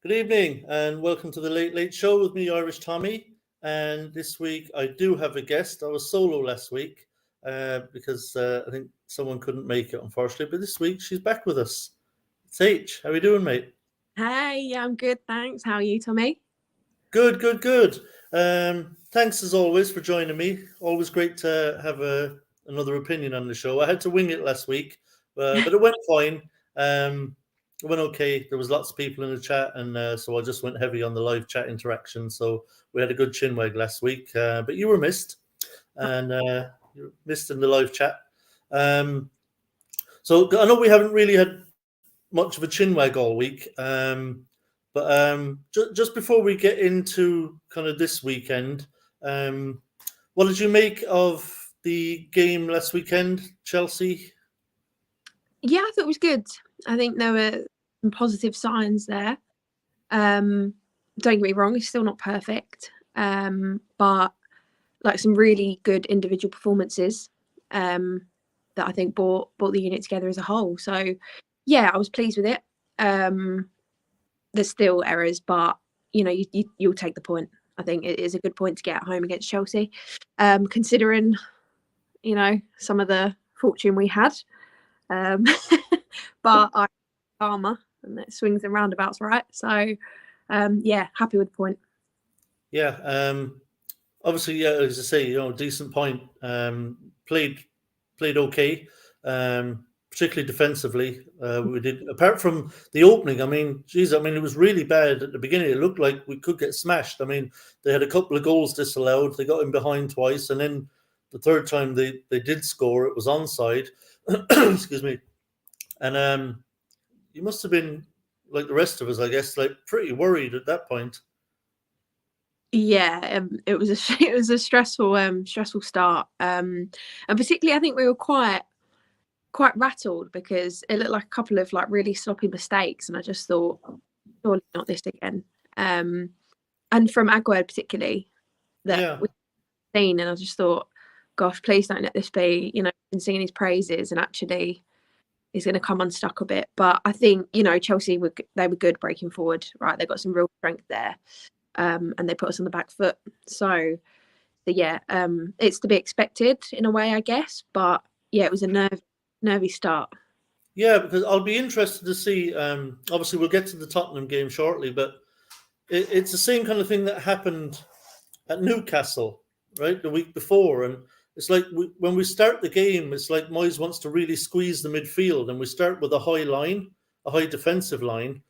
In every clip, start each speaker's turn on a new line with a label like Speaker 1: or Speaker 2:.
Speaker 1: Good evening and welcome to the Late Late Show with me, Irish Tommy. And this week I do have a guest. I was solo last week because I think someone couldn't make it, unfortunately. But this week she's back with us. It's H. How are you doing, mate?
Speaker 2: Hey, I'm good, thanks. How are you, Tommy?
Speaker 1: Good. Thanks as always for joining me. Always great to have another opinion on the show. I had to wing it last week, but it went fine. It went okay. There was lots of people in the chat, and so I just went heavy on the live chat interaction. So we had a good chinwag last week, but you were missed, and you were missed in the live chat. So I know we haven't really had much of a chinwag all week, but just before we get into kind of this weekend, what did you make of the game last weekend, Chelsea?
Speaker 2: Yeah, I thought it was good. I think there were some positive signs there. Don't get me wrong, it's still not perfect, but like some really good individual performances that I think brought the unit together as a whole. So yeah, I was pleased with it. There's still errors, but you'll take the point. I think it is a good point to get at home against Chelsea, considering some of the fortune we had. But I'm karma, and it swings and roundabouts, right? So yeah, happy with the point.
Speaker 1: Yeah, obviously, yeah, as I say, decent point. Played okay, particularly defensively. We did, apart from the opening. I mean, it was really bad at the beginning. It looked like we could get smashed. I mean, they had a couple of goals disallowed. They got in behind twice, and then the third time they did score, it was onside. Excuse me. And you must have been like the rest of us, I guess, like pretty worried at that point.
Speaker 2: Yeah, it was a stressful start, and particularly I think we were quite rattled because it looked like a couple of like really sloppy mistakes, and I just thought, surely not this again. And from Aguerd particularly, that we've seen, and I just thought, gosh, please don't let this be. Been singing his praises, and actually he's going to come unstuck a bit. But I think Chelsea were good breaking forward. Right, they got some real strength there. And they put us on the back foot. So yeah, it's to be expected in a way, I guess. But yeah, it was a nervy start.
Speaker 1: Yeah, because I'll be interested to see. Obviously, we'll get to the Tottenham game shortly, but it's the same kind of thing that happened at Newcastle, right, the week before. And it's like when we start the game, it's like Moyes wants to really squeeze the midfield, and we start with a high defensive line.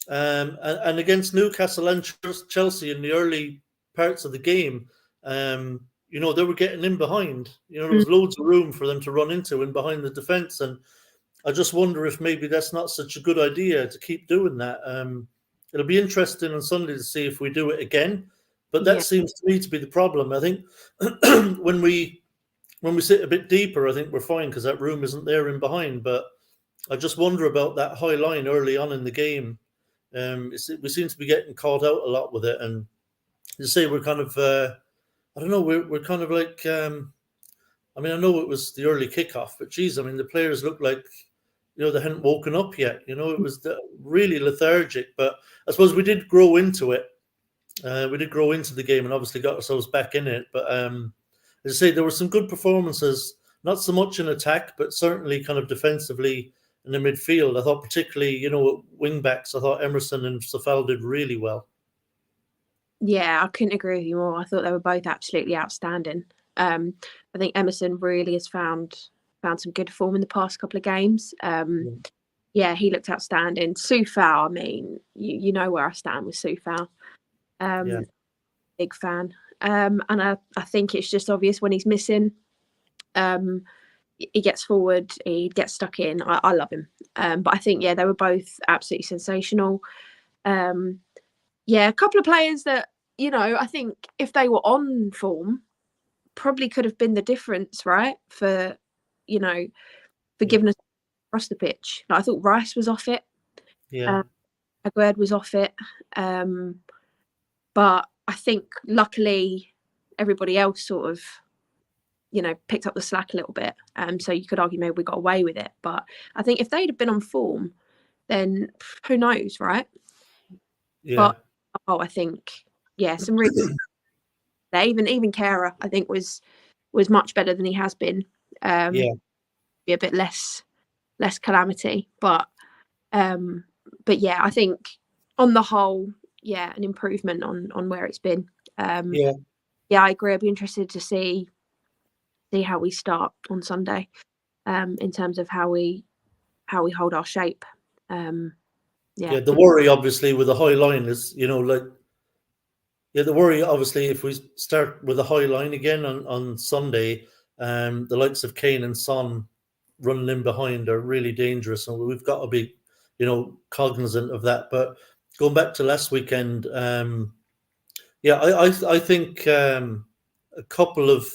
Speaker 1: And against Newcastle and Chelsea in the early parts of the game, they were getting in behind. There was loads of room for them to run into in behind the defence. And I just wonder if maybe that's not such a good idea to keep doing that. It'll be interesting on Sunday to see if we do it again. But that seems to me to be the problem. I think when we sit a bit deeper, I think we're fine because that room isn't there in behind. But I just wonder about that high line early on in the game. We seem to be getting caught out a lot with it, and you say we're kind of I don't know, we're kind of like I know it was the early kickoff, but geez, the players looked like they hadn't woken up yet. It was really lethargic. But I suppose we did grow into it. We did grow into the game and obviously got ourselves back in it. But as I say, there were some good performances, not so much in attack, but certainly kind of defensively. In the midfield, I thought particularly, wing backs, I thought Emerson and Safal did really well.
Speaker 2: Yeah, I couldn't agree with you more. I thought they were both absolutely outstanding. I think Emerson really has found some good form in the past couple of games. Yeah, he looked outstanding. Safal, you know where I stand with Safal. Big fan. And I think it's just obvious when he's missing. He gets forward, he gets stuck in. I love him. But I think, they were both absolutely sensational. A couple of players that, I think if they were on form, probably could have been the difference, right? For giving us across the pitch. Like, I thought Rice was off it.
Speaker 1: Yeah.
Speaker 2: Aguerd was off it. But I think luckily everybody else sort of picked up the slack a little bit. So you could argue maybe we got away with it. But I think if they'd have been on form, then who knows, right?
Speaker 1: Yeah.
Speaker 2: But I think some really even Kara I think was much better than he has been.
Speaker 1: Yeah.
Speaker 2: Be a bit less calamity, but yeah, I think on the whole, an improvement on where it's been.
Speaker 1: Yeah.
Speaker 2: I agree. I'd be interested to see how we start on Sunday, in terms of how we hold our shape.
Speaker 1: Yeah. The worry, obviously, with the high line is, the worry, obviously, if we start with a high line again on Sunday, the likes of Kane and Son running in behind are really dangerous, and we've got to be, cognizant of that. But going back to last weekend, I think a couple of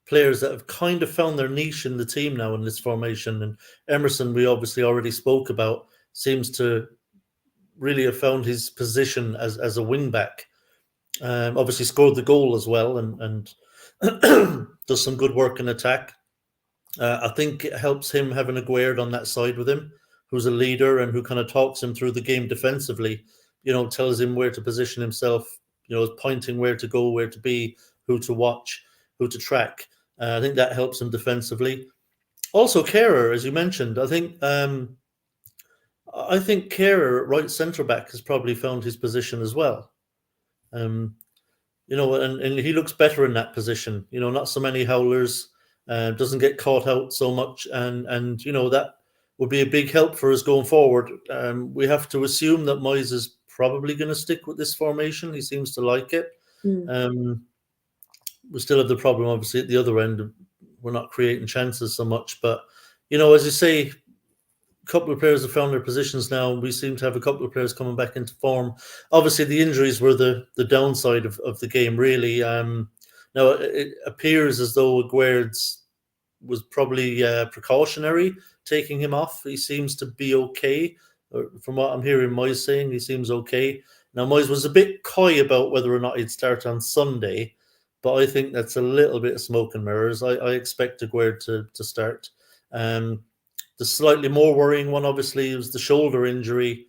Speaker 1: players that have kind of found their niche in the team now in this formation, and Emerson, we obviously already spoke about, seems to really have found his position as a wing back. Obviously scored the goal as well, and does some good work in attack. I think it helps him having a Aguerd on that side with him, who's a leader and who kind of talks him through the game defensively. Tells him where to position himself. Pointing where to go, where to be, who to watch, who to track. I think that helps him defensively. Also, Kehrer, as you mentioned, I think Kehrer at right centre back has probably found his position as well. And he looks better in that position. Not so many howlers, doesn't get caught out so much, and that would be a big help for us going forward. We have to assume that Moyes is probably going to stick with this formation. He seems to like it. We still have the problem, obviously, at the other end. We're not creating chances so much, but as you say, a couple of players have found their positions now. We seem to have a couple of players coming back into form. Obviously, the injuries were the downside of the game, really. Now, it appears as though Aguerd's was probably precautionary, taking him off. He seems to be okay. From what I'm hearing Moyes saying, he seems okay. Now, Moyes was a bit coy about whether or not he'd start on Sunday, but I think that's a little bit of smoke and mirrors. I expect Aguerd to start. The slightly more worrying one, obviously, was the shoulder injury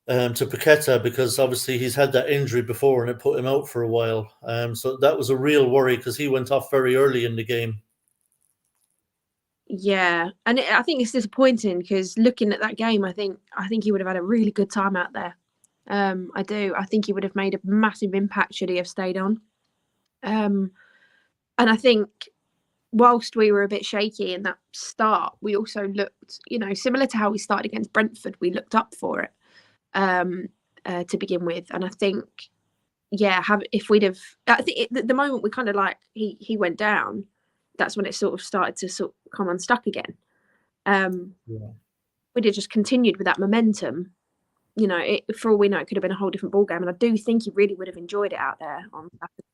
Speaker 1: to Paqueta, because obviously he's had that injury before and it put him out for a while. So that was a real worry because he went off very early in the game.
Speaker 2: Yeah, and I think it's disappointing because looking at that game, I think he would have had a really good time out there. I do. I think he would have made a massive impact should he have stayed on. And I think whilst we were a bit shaky in that start, we also looked, similar to how we started against Brentford, we looked up for it to begin with. And I think, if we'd have, I think the moment we kind of like he went down, that's when it sort of started to sort of come unstuck again. We'd have just continued with that momentum. For all we know, it could have been a whole different ballgame. And I do think he really would have enjoyed it out there on Saturday.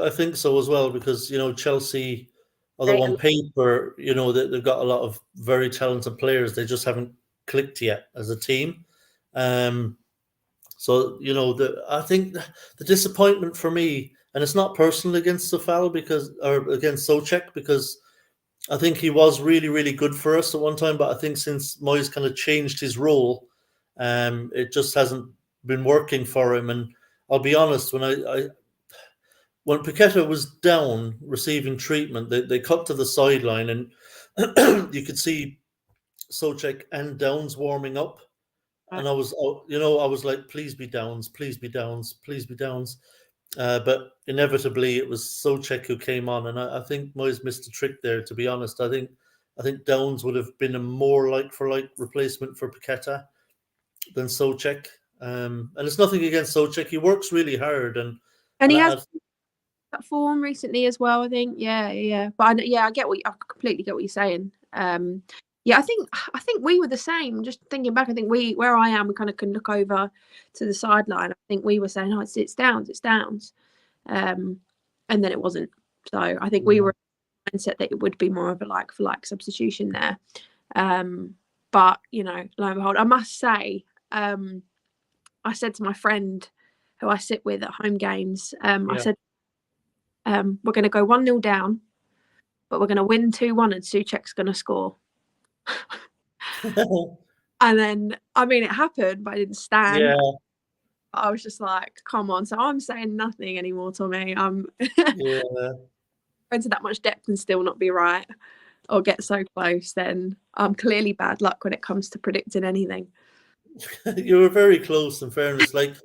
Speaker 1: I think so as well, because Chelsea, although on paper they've got a lot of very talented players, they just haven't clicked yet as a team. So I think the disappointment for me, and it's not personal against Sofal or against Souček, because I think he was really, really good for us at one time, but I think since Moyes kind of changed his role, it just hasn't been working for him. And I'll be honest, when Paqueta was down receiving treatment, they cut to the sideline, and you could see Souček and Downs warming up. And I was like, please be Downs, please be Downs, please be Downs. But inevitably, it was Souček who came on, and I think Moyes missed a trick there. To be honest, I think Downs would have been a more like-for-like replacement for Paqueta than Souček. And it's nothing against Souček; he works really hard, and
Speaker 2: he has that form recently as well. I think, but I completely get what you're saying. I think we were the same. Just thinking back, I think where I am, we kind of can look over to the sideline. I think we were saying, "Oh, it's Downs," and then it wasn't. So I think we were in the mindset that it would be more of a like for like substitution there. But lo and behold, I must say, I said to my friend who I sit with at home games, I said, we're going to go 1-0 down, but we're going to win 2-1, and Souček's going to score. And then, I mean, it happened, but I didn't stand.
Speaker 1: Yeah,
Speaker 2: I was just like, come on. So I'm saying nothing anymore, Tommy. I'm
Speaker 1: yeah.
Speaker 2: going to that much depth and still not be right or get so close. Then I'm clearly bad luck when it comes to predicting anything.
Speaker 1: You were very close, in fairness. Like,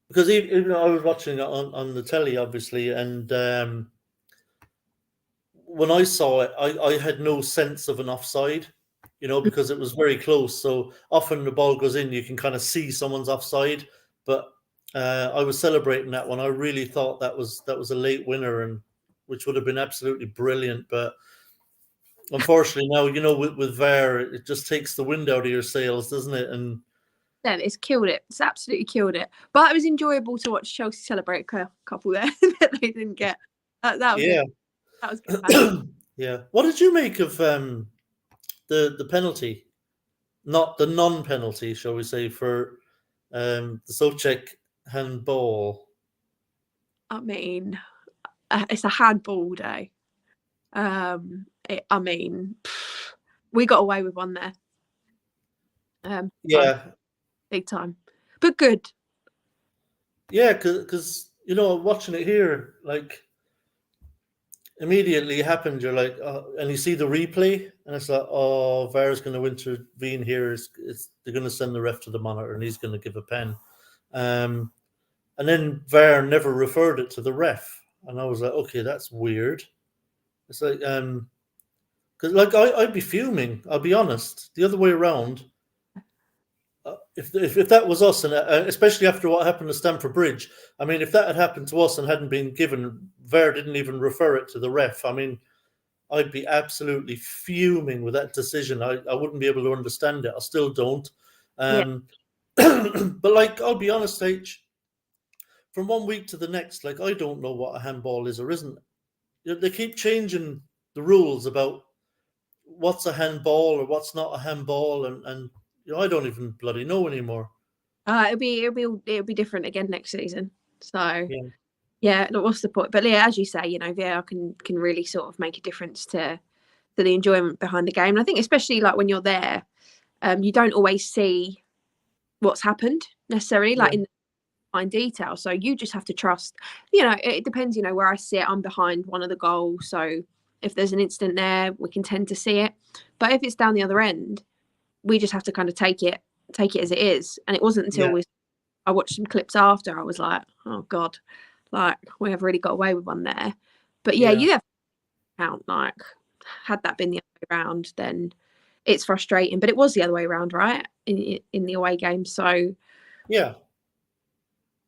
Speaker 1: because even though I was watching it on the telly, obviously, and when I saw it, I had no sense of an offside, because it was very close. So often the ball goes in, you can kind of see someone's offside. But I was celebrating that one. I really thought that was a late winner, and which would have been absolutely brilliant. But unfortunately, now with VAR, it just takes the wind out of your sails, doesn't it? And
Speaker 2: Then it's killed it. It's absolutely killed it. But it was enjoyable to watch Chelsea celebrate a couple there that they didn't get. That was
Speaker 1: yeah,
Speaker 2: that was good fun.
Speaker 1: yeah. What did you make of the penalty? Not the non-penalty, shall we say, for the Socek handball.
Speaker 2: I mean, it's a handball day. I mean, we got away with one there.
Speaker 1: Yeah,
Speaker 2: Big time, but good.
Speaker 1: yeah, because watching it here, like immediately it happened. You're like, and you see the replay, and it's like, oh, VAR's going to intervene here. They're going to send the ref to the monitor, and he's going to give a pen. And then VAR never referred it to the ref, and I was like, okay, that's weird. It's like, because like I'd be fuming. I'll be honest. The other way around. If that was us, and especially after what happened to Stamford Bridge, I mean, if that had happened to us and hadn't been given, VAR didn't even refer it to the ref. I mean, I'd be absolutely fuming with that decision. I wouldn't be able to understand it. I still don't.
Speaker 2: Yeah,
Speaker 1: But like, I'll be honest, H. From one week to the next, like I don't know what a handball is or isn't. They keep changing the rules about what's a handball or what's not a handball, and I don't even bloody know anymore.
Speaker 2: it'll be different again next season. So
Speaker 1: Yeah,
Speaker 2: yeah, look, what's the point? But yeah, as you say, VAR can really sort of make a difference to the enjoyment behind the game. And I think especially like when you're there, you don't always see what's happened necessarily, like
Speaker 1: yeah,
Speaker 2: in the fine detail. So you just have to trust. It depends. Where I sit, I'm behind one of the goals, so if there's an incident there, we can tend to see it. But if it's down the other end, we just have to kind of take it as it is. And it wasn't until
Speaker 1: yeah,
Speaker 2: I watched some clips after I was like, oh god, like we have really got away with one there. But yeah,
Speaker 1: yeah,
Speaker 2: you have to count, like had that been the other way around, then it's frustrating. But it was the other way around, right? In the away game. So
Speaker 1: yeah.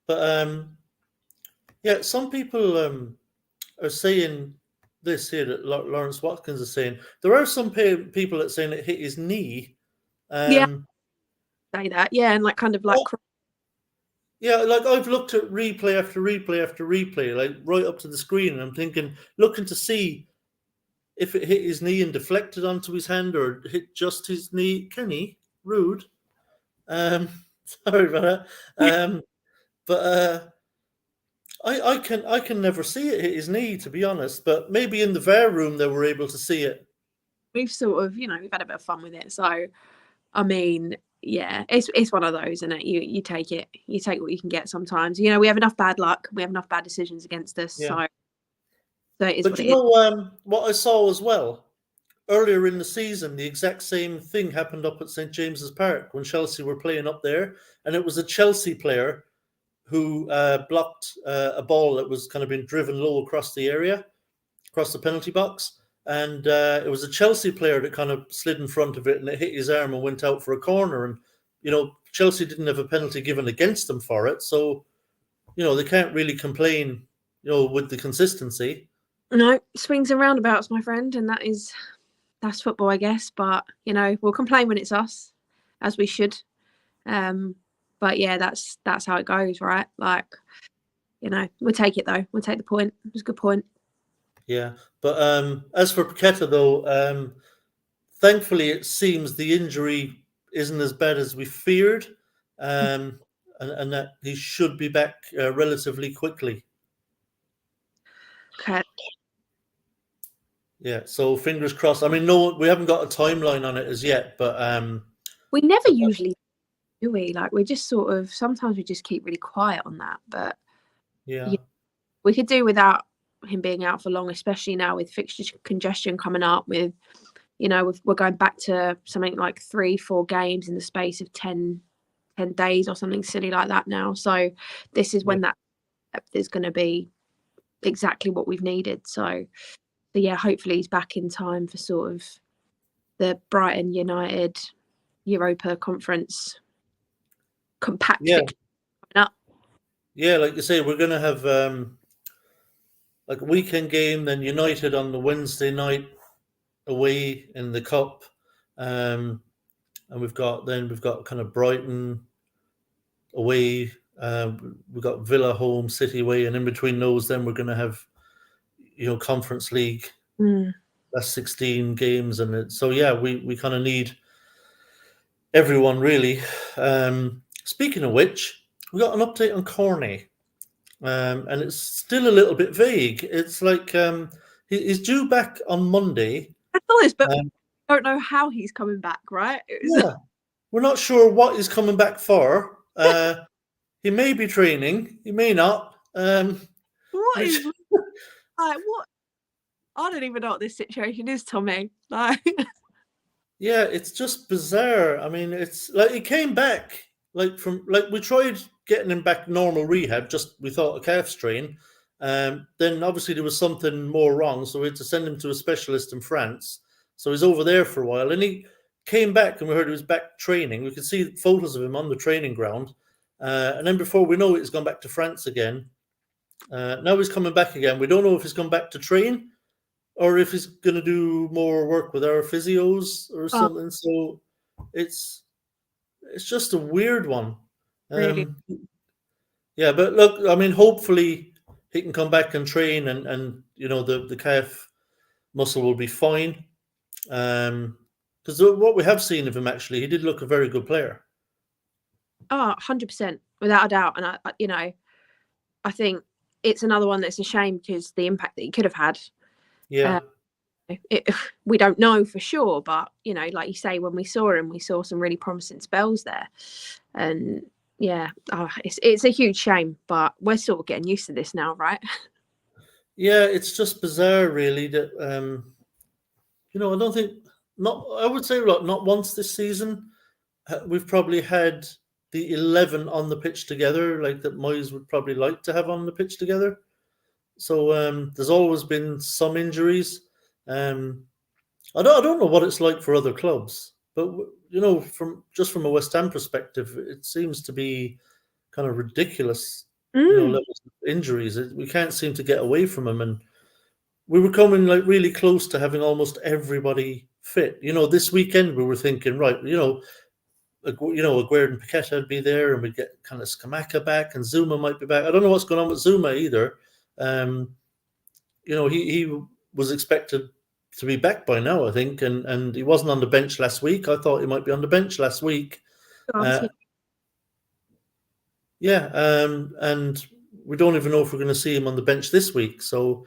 Speaker 1: But yeah, some people are saying this here that Lawrence Watkins is saying. There are some people that saying it hit his knee.
Speaker 2: yeah,
Speaker 1: Um,
Speaker 2: say that. Yeah, and like kind of like
Speaker 1: oh, yeah, like I've looked at replay after replay after replay, like right up to the screen, and I'm thinking, looking to see if it hit his knee and deflected onto his hand or hit just his knee. Kenny, rude. Um, sorry about that. But I can never see it hit his knee, to be honest. But maybe in the VAR room they were able to see it.
Speaker 2: we've sort of, we've had a bit of fun with it. So I mean, yeah, it's one of those, isn't it? You take it, you take what you can get sometimes. We have enough bad luck, we have enough bad decisions against us,
Speaker 1: Yeah.
Speaker 2: so it is
Speaker 1: But
Speaker 2: what it is.
Speaker 1: what I saw as well earlier in the season, the exact same thing happened up at St James's Park when Chelsea were playing up there, and it was a Chelsea player who blocked a ball that was kind of being driven low across the area, across the penalty box. And it was a Chelsea player that kind of slid in front of it, and it hit his arm and went out for a corner. And Chelsea didn't have a penalty given against them for it, so they can't really complain, with the consistency.
Speaker 2: No, swings and roundabouts, my friend, and that's football, I guess. But we'll complain when it's us, as we should. But yeah, that's how it goes, right? Like, we'll take it though. We'll take the point. It was a good point.
Speaker 1: Yeah, but as for Paqueta, though, thankfully it seems the injury isn't as bad as we feared, and that he should be back relatively quickly.
Speaker 2: Okay.
Speaker 1: Yeah, so fingers crossed. I mean, no, we haven't got a timeline on it as yet, but
Speaker 2: We never usually do we? Like we just sort of sometimes we just keep really quiet on that. But
Speaker 1: yeah,
Speaker 2: yeah, we could do without him being out for long, especially now with fixture congestion coming up. With we're going back to something like 3-4 games in the space of 10 days or something silly like that now. So this is
Speaker 1: yeah,
Speaker 2: when that depth is going to be exactly what we've needed. So yeah, hopefully he's back in time for sort of the Brighton United Europa Conference compact
Speaker 1: yeah,
Speaker 2: fixture coming up.
Speaker 1: yeah. Like you say, we're gonna have like a weekend game, then United on the Wednesday night away in the cup, and we've got kind of Brighton away. We've got Villa home, City away, and in between those, then we're going to have Conference League.
Speaker 2: Mm.
Speaker 1: That's 16 games, and so yeah, we kind of need everyone really. Speaking of which, we got an update on Corney, and it's still a little bit vague. It's like he's due back on Monday.
Speaker 2: I saw this, but
Speaker 1: Um,
Speaker 2: I don't know how he's coming back, right?
Speaker 1: yeah, we're not sure what he's coming back for. He may be training, he may not.
Speaker 2: What
Speaker 1: Which,
Speaker 2: is like what? I don't even know what this situation is, Tommy. Like,
Speaker 1: yeah, it's just bizarre. I mean, it's like he came back we tried getting him back normal rehab. Just we thought a calf strain. Then obviously there was something more wrong, so we had to send him to a specialist in France. So he's over there for a while, and he came back, and we heard he was back training. We could see photos of him on the training ground, and then before we know it, he's gone back to France again. Now he's coming back again. We don't know if he's come back to train or if he's going to do more work with our physios or
Speaker 2: oh,
Speaker 1: something. So it's just a weird one.
Speaker 2: really?
Speaker 1: Yeah, but look, I mean, hopefully he can come back and train, and the calf muscle will be fine. Because what we have seen of him, actually, he did look a very good player.
Speaker 2: Oh, 100%, without a doubt. And I think it's another one that's a shame because the impact that he could have had.
Speaker 1: Yeah.
Speaker 2: We don't know for sure, but like you say, when we saw him, we saw some really promising spells there, and yeah, it's a huge shame, but we're sort of getting used to this now, right?
Speaker 1: Yeah, it's just bizarre, really, that I don't think not. I would say not once this season we've probably had the 11 on the pitch together, like that Moyes would probably like to have on the pitch together. So there's always been some injuries. I don't know what it's like for other clubs, but from a West Ham perspective, it seems to be kind of ridiculous. Levels of injuries. We can't seem to get away from them, and we were coming like really close to having almost everybody fit. This weekend we were thinking, right, Aguerd and Paqueta would be there, and we'd get kind of Skamaka back, and Zuma might be back. I don't know what's going on with Zuma either. He was expected to be back by now, I think, and he wasn't on the bench last week. I thought he might be on the bench last week. Yeah, and we don't even know if we're going to see him on the bench this week. So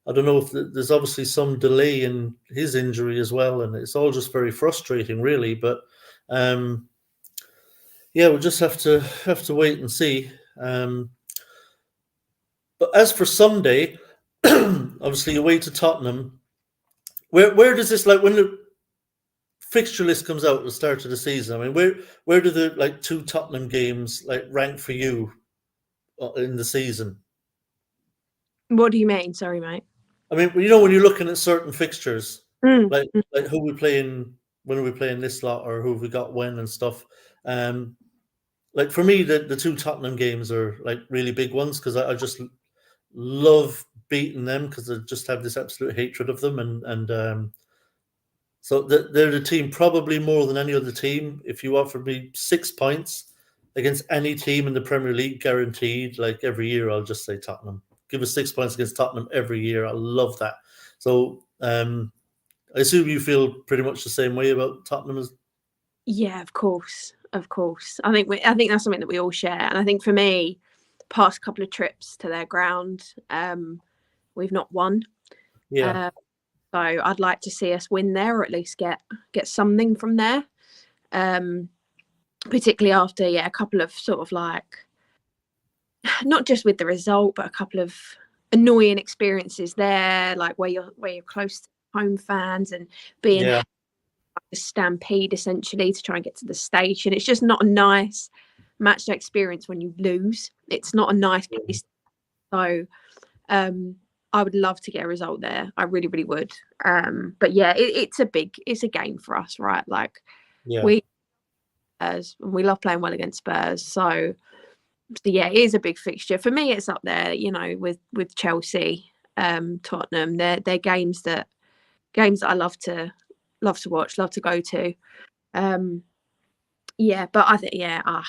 Speaker 1: I don't know if there's obviously some delay in his injury as well, and it's all just very frustrating, really. But yeah, we'll just have to wait and see. But as for Sunday, obviously away to Tottenham. Where does this, like, when the fixture list comes out at the start of the season? I mean, where do the two Tottenham games rank for you in the season?
Speaker 2: What do you mean? Sorry, mate.
Speaker 1: I mean, when you're looking at certain fixtures,
Speaker 2: Mm.
Speaker 1: like who we playing, when are we playing this lot, or who have we got when and stuff. Like for me, the two Tottenham games are like really big ones because I just love beating them because I just have this absolute hatred of them, and so they're the team probably more than any other team. If you offered me 6 points against any team in the Premier League, guaranteed, like every year, I'll just say Tottenham. Give us 6 points against Tottenham every year. I love that. So I assume you feel pretty much the same way about Tottenham as.
Speaker 2: Yeah, of course. I think that's something that we all share, and I think for me, past couple of trips to their ground, we've not won.
Speaker 1: Yeah.
Speaker 2: So I'd like to see us win there, or at least get something from there. Particularly after a couple of sort of like, not just with the result, but a couple of annoying experiences there, like where you're close to home fans and being a stampede essentially to try and get to the station. It's just not a nice match day experience when you lose. It's not a nice place. So I would love to get a result there. I really, really would. But yeah, it's a game for us, right? Like we love playing well against Spurs. So yeah, it is a big fixture. For me, it's up there, with Chelsea, Tottenham. They're games that I love to watch, love to go to. Yeah, but I think I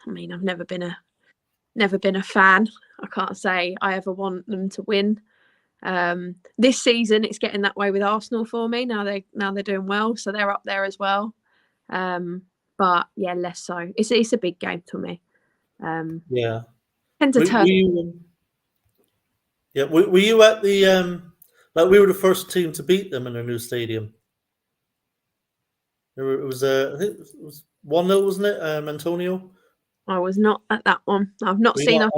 Speaker 2: mean, I've never been a fan. I can't say I ever want them to win. This season it's getting that way with Arsenal for me. Now they're doing well, so they're up there as well. But yeah, less so. It's a big game to me. Tend to turn.
Speaker 1: Were you at the like we were the first team to beat them in their new stadium? It was I think it was 1-0, wasn't it, Antonio?
Speaker 2: I was not at that one. I've not seen us.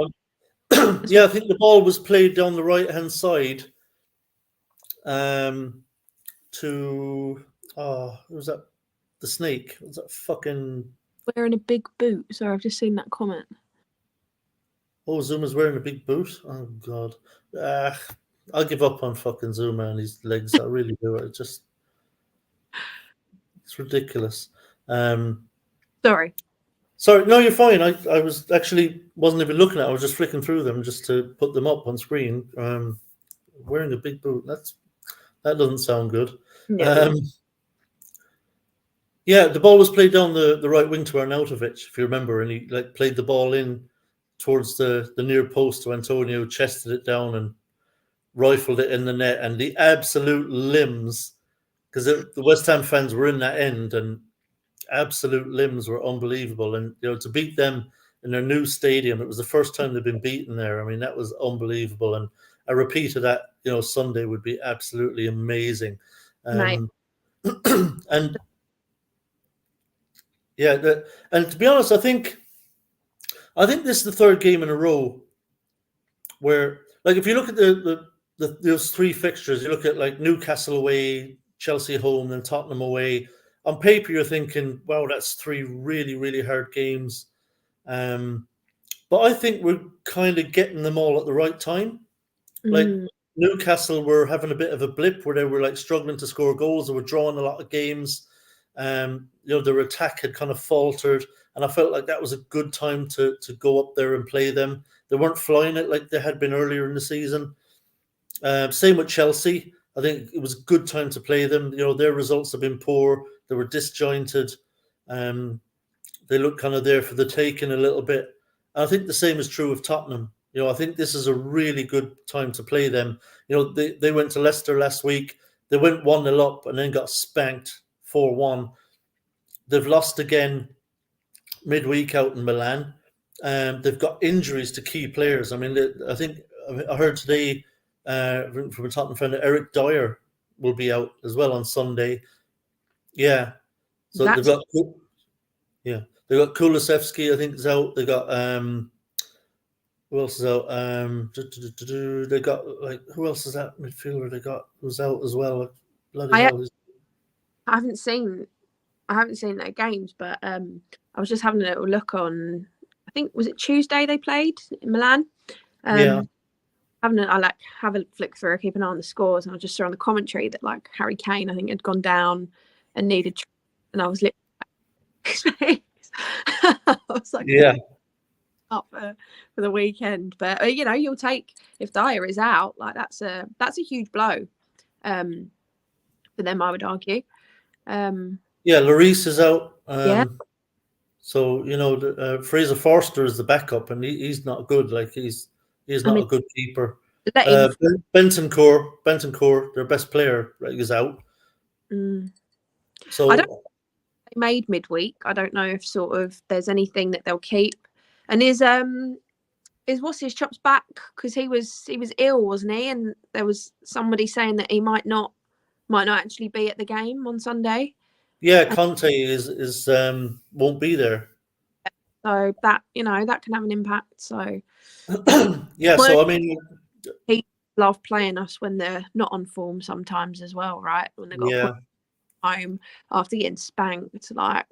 Speaker 1: Yeah, I think the ball was played down the right hand side. To was that the snake? Was that fucking
Speaker 2: wearing a big boot? Sorry, I've just seen that comment.
Speaker 1: Oh, Zuma's wearing a big boot. Oh God, I'll give up on fucking Zuma and his legs. I really do. It's ridiculous.
Speaker 2: Sorry.
Speaker 1: No, you're fine. I wasn't even looking at it. I was just flicking through them just to put them up on screen. Wearing a big boot. That doesn't sound good.
Speaker 2: No.
Speaker 1: Yeah, the ball was played down the right wing to Arnautovic, if you remember, and he played the ball in towards the near post to Antonio, chested it down and rifled it in the net. And the absolute limbs, because the West Ham fans were in that end, and absolute limbs were unbelievable. And to beat them in their new stadium, it was the first time they've been beaten there. I mean, that was unbelievable. And a repeat of that, Sunday would be absolutely amazing. And yeah, and to be honest, I think this is the third game in a row where, like, if you look at those three fixtures, you look at like Newcastle away, Chelsea home, and Tottenham away. On paper, you're thinking, wow, that's three really, really hard games. But I think we're kind of getting them all at the right time. Like Newcastle were having a bit of a blip where they were like struggling to score goals. They were drawing a lot of games. Their attack had kind of faltered, and I felt like that was a good time to go up there and play them. They weren't flying it like they had been earlier in the season. Same with Chelsea. I think it was a good time to play them. Their results have been poor. They were disjointed. They look kind of there for the taking a little bit. And I think the same is true of Tottenham. I think this is a really good time to play them. They went to Leicester last week. They went 1-0 up and then got spanked 4-1. They've lost again midweek out in Milan. They've got injuries to key players. I mean, I think I heard today from a Tottenham friend that Eric Dyer will be out as well on Sunday. Yeah. So they've got Kulusevski, I think, is out. They got who else is out? They got, like, who else is that midfielder they got who's out as well? Bloody hell.
Speaker 2: I haven't seen their games, but I was just having a little look on, I think, was it Tuesday they played in Milan? I have a flick through, keep an eye on the scores, and I just saw on the commentary that like Harry Kane, I think, had gone down and needed, and I was literally I was like, up for the weekend. But you'll take, if Dyer is out, like that's a huge blow for them, I would argue.
Speaker 1: Lloris is out. So Fraser Forster is the backup, and he's not good. Like he's not a good keeper. Bentancur, their best player, is out. So
Speaker 2: I don't. They made midweek. I don't know if sort of there's anything that they'll keep. And is what's his chops back, because he was ill, wasn't he? And there was somebody saying that he might not might not actually be at the game on Sunday.
Speaker 1: Yeah,
Speaker 2: And
Speaker 1: Conte is won't be there.
Speaker 2: so that, that can have an impact. So
Speaker 1: Yeah,
Speaker 2: well,
Speaker 1: so I mean,
Speaker 2: people love playing us when they're not on form sometimes as well, right? When they've got to put
Speaker 1: yeah,
Speaker 2: home after getting spanked, like,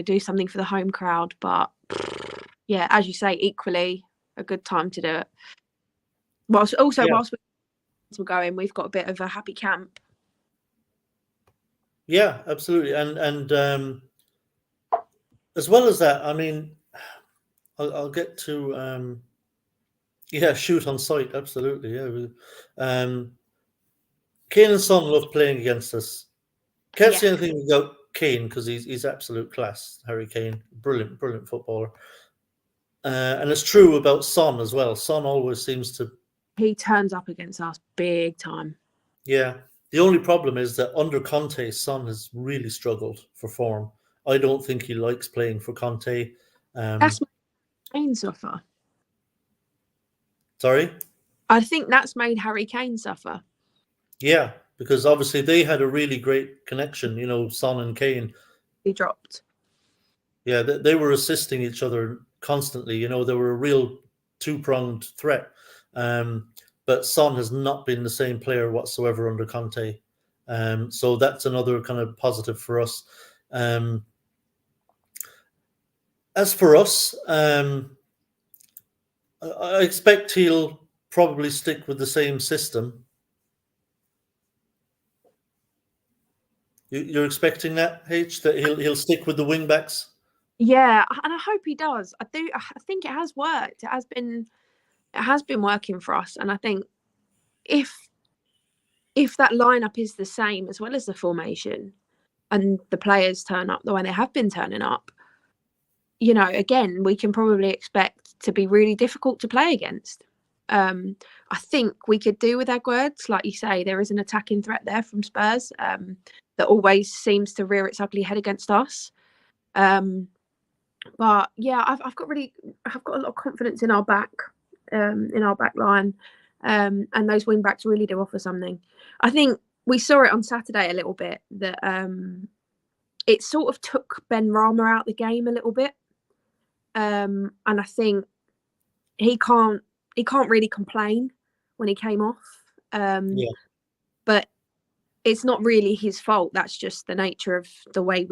Speaker 2: do something for the home crowd. But yeah, as you say, equally a good time to do it. Whilst
Speaker 1: yeah,
Speaker 2: we're going, we've got a bit of a happy camp.
Speaker 1: yeah, absolutely, and as well as that, I mean, I'll get to yeah, shoot on sight, absolutely, yeah. Kane and Son love playing against us. Can't
Speaker 2: Yeah,
Speaker 1: say anything about Kane because he's absolute class. Harry Kane, brilliant footballer. And it's true about Son as well. Son always seems to,
Speaker 2: he turns up against us big time.
Speaker 1: yeah. The only problem is that under Conte, Son has really struggled for form. I don't think he likes playing for Conte.
Speaker 2: That's made Kane suffer.
Speaker 1: Sorry?
Speaker 2: I think that's made Harry Kane suffer.
Speaker 1: Yeah, because obviously they had a really great connection, Son and Kane.
Speaker 2: He dropped.
Speaker 1: Yeah, they were assisting each other constantly. They were a real two-pronged threat. But Son has not been the same player whatsoever under Conte. So that's another kind of positive for us. As for us, I expect he'll probably stick with the same system. You're expecting that, H, that he'll stick with the wing backs?
Speaker 2: Yeah, and I hope he does. I do. I think it has worked. It has been working for us, and I think if that lineup is the same as well as the formation, and the players turn up the way they have been turning up, again, we can probably expect to be really difficult to play against. I think we could do with Edwards, like you say, there is an attacking threat there from Spurs that always seems to rear its ugly head against us. But yeah, I've got a lot of confidence in our back line, and those wing backs really do offer something. I think we saw it on Saturday a little bit that it sort of took Ben Rama out the game a little bit, and I think he can't really complain when he came off.
Speaker 1: Yeah,
Speaker 2: But it's not really his fault. That's just the nature of the way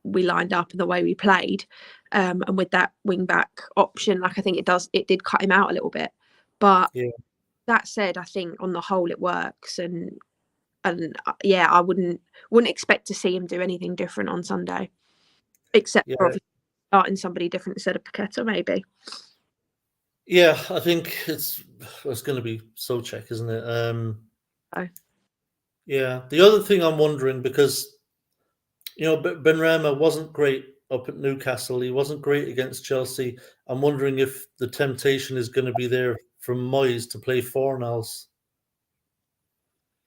Speaker 2: we lined up and the way we played. And with that wing back option, like I think it did cut him out a little bit. But
Speaker 1: yeah,
Speaker 2: that said, I think on the whole it works, and yeah, I wouldn't expect to see him do anything different on Sunday, except for
Speaker 1: yeah.
Speaker 2: obviously starting somebody different instead of Paqueta, maybe.
Speaker 1: Yeah, I think it's going to be Socek, isn't it?
Speaker 2: So,
Speaker 1: Yeah. The other thing I'm wondering, because Benrahma wasn't great up at Newcastle. He wasn't great against Chelsea. I'm wondering if the temptation is going to be there from Moyes to play Fornals.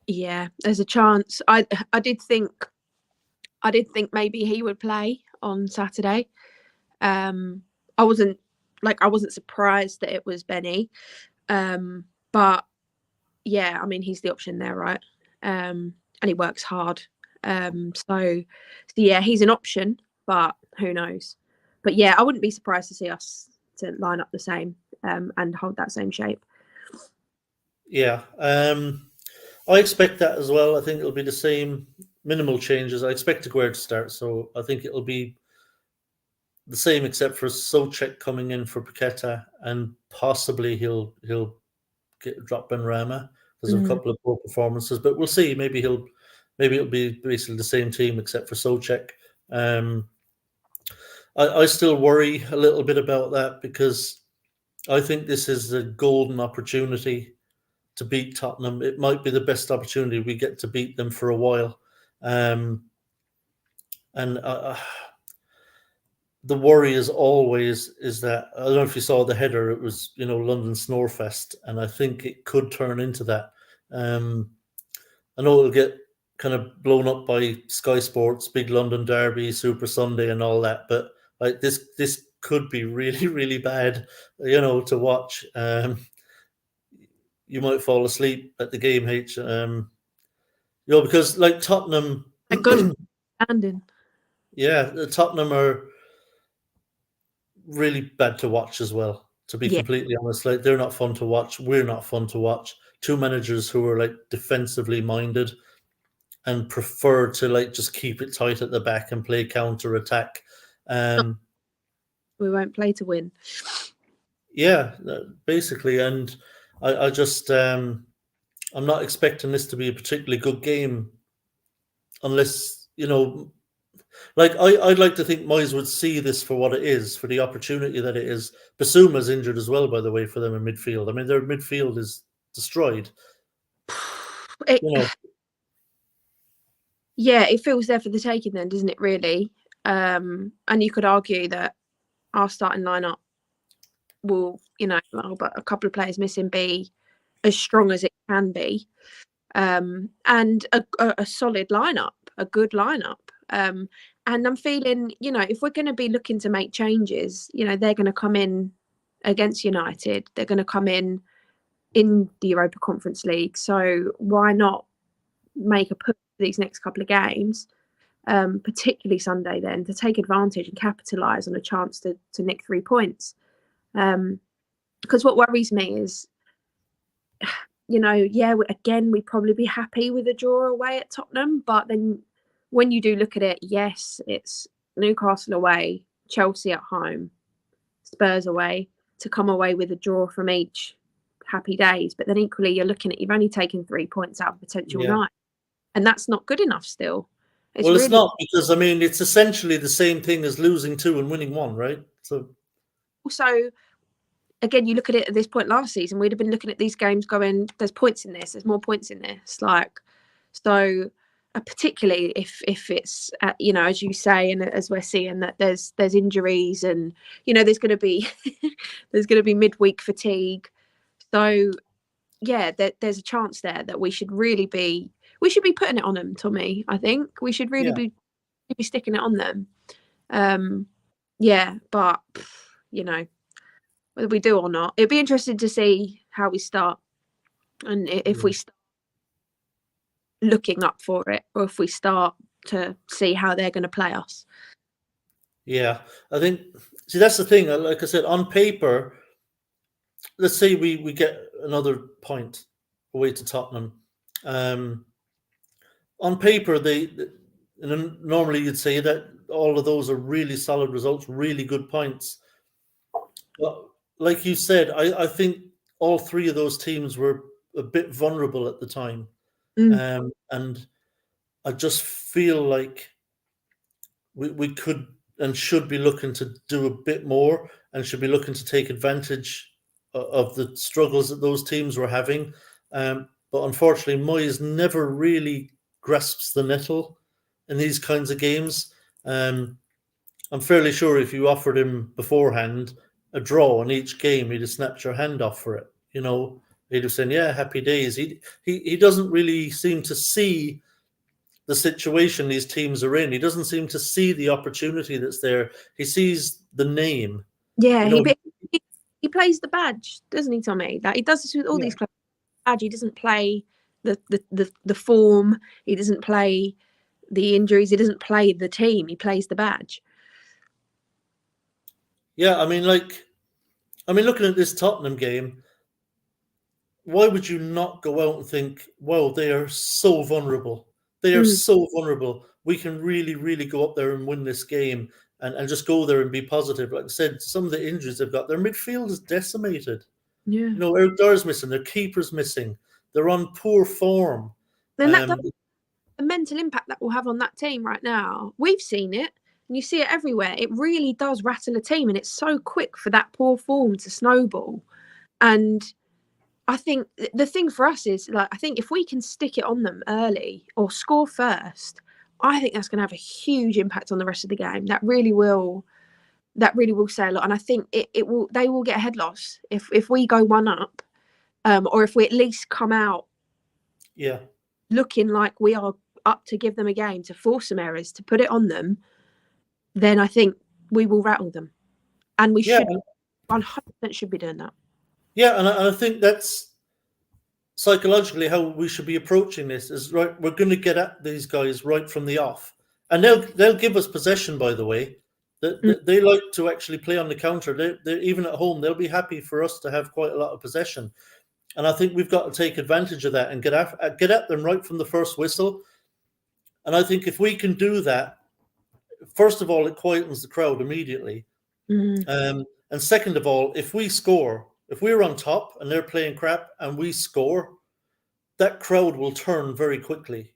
Speaker 2: yeah, there's a chance. I did think maybe he would play on Saturday. I wasn't surprised that it was Benny. But yeah, I mean he's the option there, right? And he works hard. So yeah, he's an option, but who knows? But yeah, I wouldn't be surprised to see us to line up the same and hold that same shape.
Speaker 1: Yeah. I expect that as well. I think it'll be the same minimal changes. I expect Aguero to start, so I think it'll be the same except for Socek coming in for Paqueta, and possibly he'll drop Benrahma because of a
Speaker 2: Mm.
Speaker 1: couple of poor performances. But we'll see. Maybe it'll be basically the same team except for Socek. I still worry a little bit about that because I think this is a golden opportunity to beat Tottenham. It might be the best opportunity we get to beat them for a while. And the worry is always is that I don't know if you saw the header. It was London Snorefest, and I think it could turn into that. I know it'll get kind of blown up by Sky Sports, Big London Derby, Super Sunday, and all that, but like this could be really really bad, to watch. You might fall asleep at the game, H. because like Tottenham,
Speaker 2: Thank God it's standing.
Speaker 1: yeah, Tottenham are really bad to watch as well. To be
Speaker 2: Yeah.
Speaker 1: completely honest, like they're not fun to watch. We're not fun to watch. Two managers who are like defensively minded and prefer to like just keep it tight at the back and play counter attack. Um,
Speaker 2: We won't play to win.
Speaker 1: yeah, basically, and I just I'm not expecting this to be a particularly good game unless like I'd like to think Moyes would see this for what it is, for the opportunity that it is. Basuma's injured as well, by the way, for them in midfield. I mean, their midfield is destroyed.
Speaker 2: It,
Speaker 1: You know,
Speaker 2: yeah, it feels there for the taking then, doesn't it, really? And you could argue that our starting lineup will, but a couple of players missing, be as strong as it can be. And a solid lineup, a good lineup. And I'm feeling, if we're going to be looking to make changes, they're going to come in against United. They're going to come in the Europa Conference League. So why not make a push for these next couple of games, particularly Sunday, then to take advantage and capitalise on a chance to nick 3 points? Because what worries me is, we'd probably be happy with a draw away at Tottenham. But then when you do look at it, yes, it's Newcastle away, Chelsea at home, Spurs away. To come away with a draw from each, happy days. But then equally, you've only taken 3 points out of potential
Speaker 1: yeah.
Speaker 2: 9. And that's not good enough still.
Speaker 1: Well, it's not, because I mean it's essentially the same thing as losing 2 and winning 1, right? So
Speaker 2: also, again, you look at it at this point last season, we'd have been looking at these games going, there's points in this, there's more points in this. Particularly if it's, as you say, and as we're seeing that there's injuries, and, there's going to be midweek fatigue. So, yeah, there's a chance there that we should be putting it on them, Tommy. I think we should really
Speaker 1: yeah,
Speaker 2: be sticking it on them. But, whether we do or not, it'd be interesting to see how we start, and if we start looking up for it, or if we start to see how they're going to play us.
Speaker 1: yeah. I think, see, that's the thing. Like I said, on paper, let's say we get another point away to Tottenham. On paper, and normally you'd say that all of those are really solid results, really good points. But like you said, I think all three of those teams were a bit vulnerable at the time. And I just feel like we could and should be looking to do a bit more, and should be looking to take advantage of the struggles that those teams were having. But unfortunately, Moyes never really grasps the nettle in these kinds of games. I'm fairly sure if you offered him beforehand a draw in each game, he'd have snapped your hand off for it. He'd have said, "Yeah, happy days." He doesn't really seem to see the situation these teams are in. He doesn't seem to see the opportunity that's there. He sees the name.
Speaker 2: Yeah, he plays the badge, doesn't he, Tommy? Like, he does this with all
Speaker 1: Yeah.
Speaker 2: these clubs. Badge. He doesn't play the form. He doesn't play the injuries. He doesn't play the team. He plays the badge.
Speaker 1: Yeah, I mean, looking at this Tottenham game, why would you not go out and think, wow, they are so vulnerable. They are so vulnerable. We can really, really go up there and win this game, and just go there and be positive. Like I said, some of the injuries they've got, their midfield is decimated.
Speaker 2: Yeah.
Speaker 1: Eric Dyer's missing, their keeper's missing. They're on poor form.
Speaker 2: And that the mental impact that will have on that team right now. We've seen it, and you see it everywhere. It really does rattle a team, and it's so quick for that poor form to snowball. And I think the thing for us is, like, I think if we can stick it on them early or score first, I think that's going to have a huge impact on the rest of the game. That really will say a lot. And I think they will get a head loss if we go 1-up, or if we at least come out looking like we are up to give them a game, to force some errors, to put it on them. Then I think we will rattle them, and we should 100% should be doing that.
Speaker 1: Yeah, and I think that's psychologically how we should be approaching this is right. We're going to get at these guys right from the off, and they'll give us possession. By the way, they like to actually play on the counter. They're even at home. They'll be happy for us to have quite a lot of possession, and I think we've got to take advantage of that and get at them right from the first whistle. And I think if we can do that, first of all, it quietens the crowd immediately. And second of all, if we score, if we're on top and they're playing crap and we score, that crowd will turn very quickly.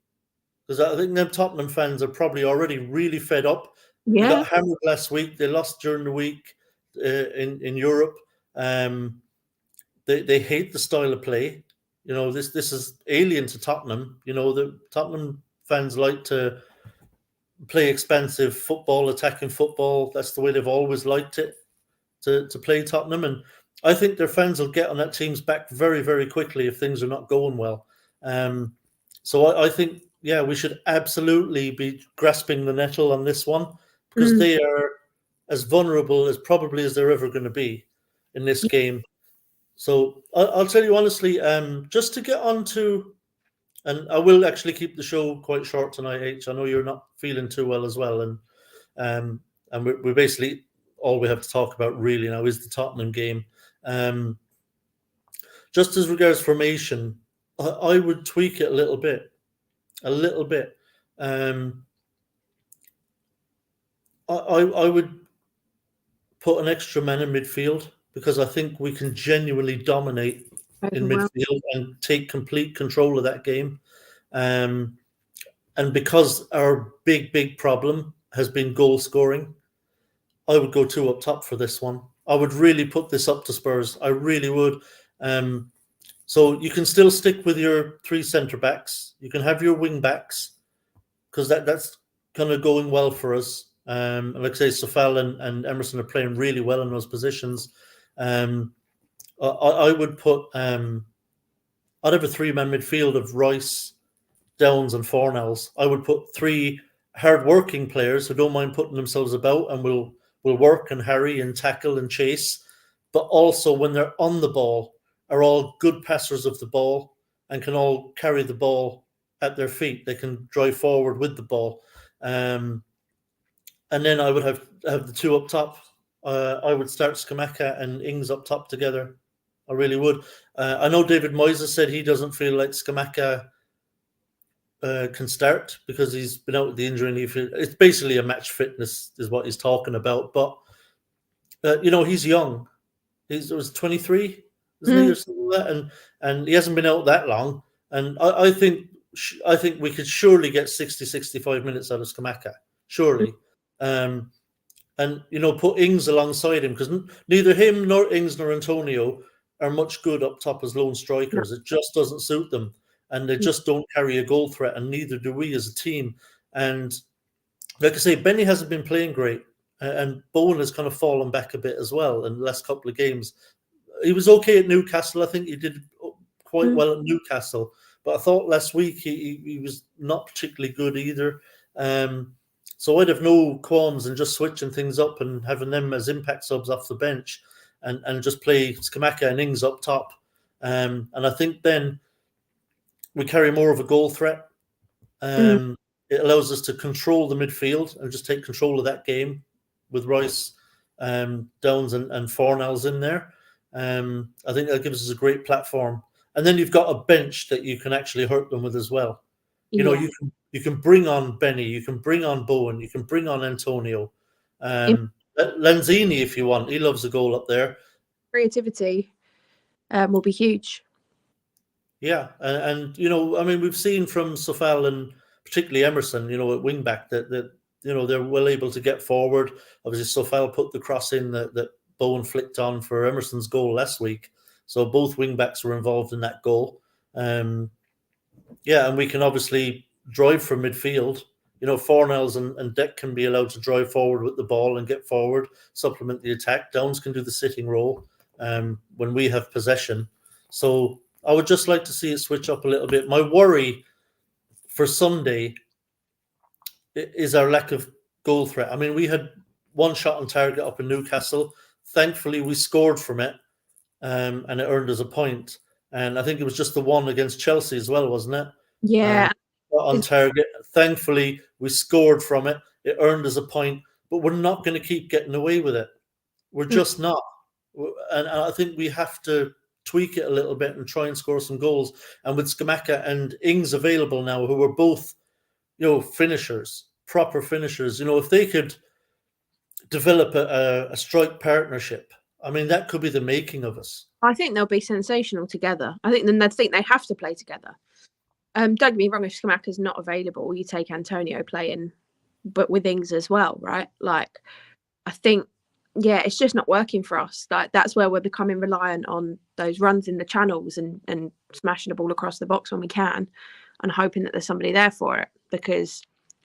Speaker 1: Because I think them Tottenham fans are probably already really fed up. They
Speaker 2: Yeah.
Speaker 1: got hammered last week. They lost during the week in Europe. They hate the style of play. You know, this is alien to Tottenham. You know, the Tottenham fans like to play expansive football, attacking football. That's the way they've always liked it to play Tottenham. And I think their fans will get on that team's back very, very quickly if things are not going well. So I think, yeah, we should absolutely be grasping the nettle on this one because they are as vulnerable as probably as they're ever going to be in this game. So I'll tell you honestly, just to get on to, and I will actually keep the show quite short tonight, H. I know you're not feeling too well as well. And we're basically, all we have to talk about really now is the Tottenham game. Just as regards formation, I would tweak it a little bit. I would put an extra man in midfield because I think we can genuinely dominate in midfield and take complete control of that game. And because our big problem has been goal scoring, I would go 2 up top for this one. I would really put this up to Spurs. I really would. So you can still stick with your 3 centre backs. You can have your wing backs because that's kind of going well for us. And like I say, Sofal and Emerson are playing really well in those positions. I would put, I'd have a 3-man midfield of Rice, Downs, and Fornals. I would put 3 hard-working players who don't mind putting themselves about and will work and harry and tackle and chase, but also when they're on the ball are all good passers of the ball and can all carry the ball at their feet. They can drive forward with the ball. And then I would have the 2 up top. I would start Scamacca and Ings up top together. I really would. I know David Moyes said he doesn't feel like Scamacca can start because he's been out with the injury. And it's basically a match fitness is what he's talking about. But, he's young. He was 23, isn't he, or something like that? And he hasn't been out that long. And I think we could surely get 60, 65 minutes out of Scamacca. Surely. And put Ings alongside him because neither him nor Ings nor Antonio are much good up top as lone strikers. It just doesn't suit them, and they just don't carry a goal threat, and neither do we as a team. And like I say, Benny hasn't been playing great, and Bowen has kind of fallen back a bit as well in the last couple of games. He was okay at Newcastle. I think he did quite well at Newcastle, but I thought last week he was not particularly good either. So I'd have no qualms in just switching things up and having them as impact subs off the bench and just play Scamacca and Ings up top. And I think then we carry more of a goal threat. It allows us to control the midfield and just take control of that game with Rice, Downs and Fornals in there. I think that gives us a great platform. And then you've got a bench that you can actually hurt them with as well. You can bring on Benny, you can bring on Bowen, you can bring on Antonio, Lanzini if you want. He loves a goal up there.
Speaker 2: Creativity will be huge.
Speaker 1: Yeah, and we've seen from Sofal and particularly Emerson, at wing back that they're well able to get forward. Obviously, Sofal put the cross in that Bowen flicked on for Emerson's goal last week. So both wing backs were involved in that goal. And we can obviously drive from midfield. Fornals and Deck can be allowed to drive forward with the ball and get forward, supplement the attack. Downs can do the sitting role when we have possession. So I would just like to see it switch up a little bit. My worry for Sunday is our lack of goal threat. I mean, we had 1 shot on target up in Newcastle. Thankfully, we scored from it, and it earned us a point. and I think it was just the one against Chelsea as well, wasn't it?
Speaker 2: Yeah,
Speaker 1: On target. Thankfully, we scored from it. It earned us a point, but we're not going to keep getting away with it. We're just not. And I think we have to tweak it a little bit and try and score some goals. And with Skamaka and Ings available now, who are both, finishers, proper finishers, if they could develop a strike partnership, I mean, that could be the making of us.
Speaker 2: I think they'll be sensational together. I think they have to play together. Don't get me wrong, if Skamaka's not available, you take Antonio playing, but with Ings as well, right? Like, I think, yeah, it's just not working for us. Like, that's where we're becoming reliant on those runs in the channels and smashing the ball across the box when we can, and hoping that there's somebody there for it. Because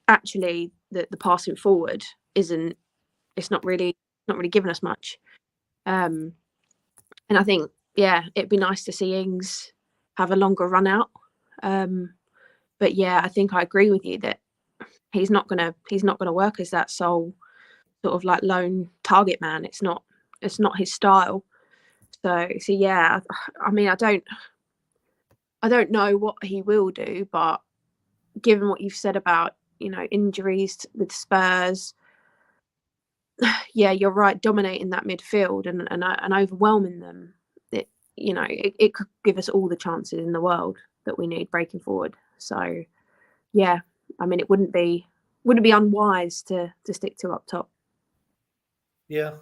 Speaker 2: actually, the passing forward it's not really giving us much. And I think, yeah, it'd be nice to see Ings have a longer run out. But yeah, I think I agree with you that he's not gonna work as that sole sort of like lone target man. It's not his style. So yeah, I mean, I don't know what he will do, but given what you've said about, injuries with Spurs, yeah, you're right, dominating that midfield and overwhelming them, it could give us all the chances in the world that we need breaking forward. So yeah, I mean, it wouldn't be unwise to stick to up top.
Speaker 1: Yeah.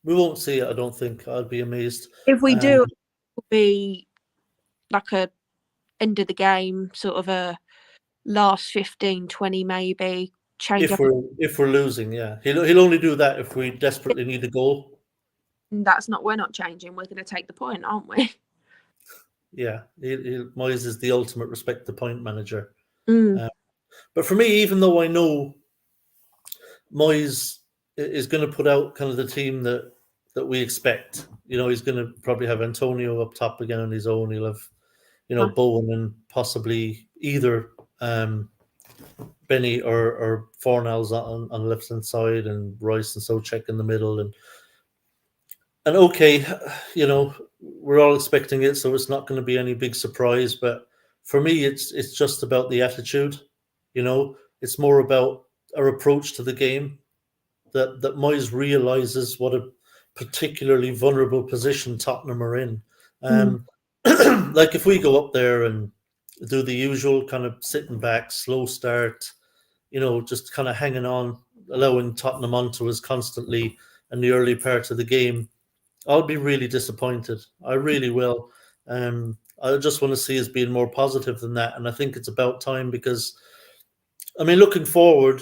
Speaker 1: We won't see it, I don't think. I'd be amazed.
Speaker 2: If we do, it will be like a end of the game, sort of a last 15, 20 maybe. Change up.
Speaker 1: If we're losing, yeah. He'll only do that if we desperately need a goal.
Speaker 2: We're not changing. We're going to take the point, aren't we?
Speaker 1: Yeah. Moyes is the ultimate respect the point manager.
Speaker 2: Mm.
Speaker 1: But for me, even though I know Moyes is going to put out kind of the team that we expect, he's going to probably have Antonio up top again on his own. He'll have, Bowen and possibly either Benny or Fornals on the left hand side, and Royce and Soucek in the middle, and okay, we're all expecting it, so it's not going to be any big surprise. But for me, it's just about the attitude. It's more about our approach to the game. That Moyes realizes what a particularly vulnerable position Tottenham are in. Like if we go up there and do the usual kind of sitting back, slow start, just kind of hanging on, allowing Tottenham onto us constantly in the early part of the game, I'll be really disappointed. I really will. I just want to see us being more positive than that. And I think it's about time because, I mean, looking forward,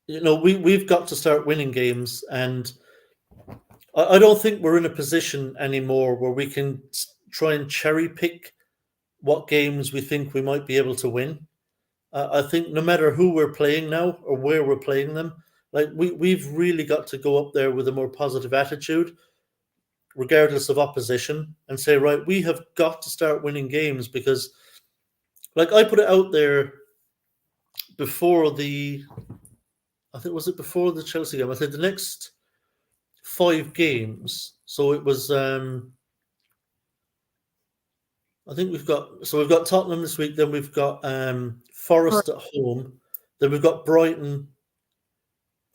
Speaker 1: we've got to start winning games. And I don't think we're in a position anymore where we can try and cherry pick what games we think we might be able to win. I think no matter who we're playing now or where we're playing them, like we've really got to go up there with a more positive attitude, regardless of opposition, and say, right, we have got to start winning games because, like, I put it out there before before the Chelsea game. I said the next 5 games. So it was, I think we've got Tottenham this week, then we've got Forest at home, then we've got Brighton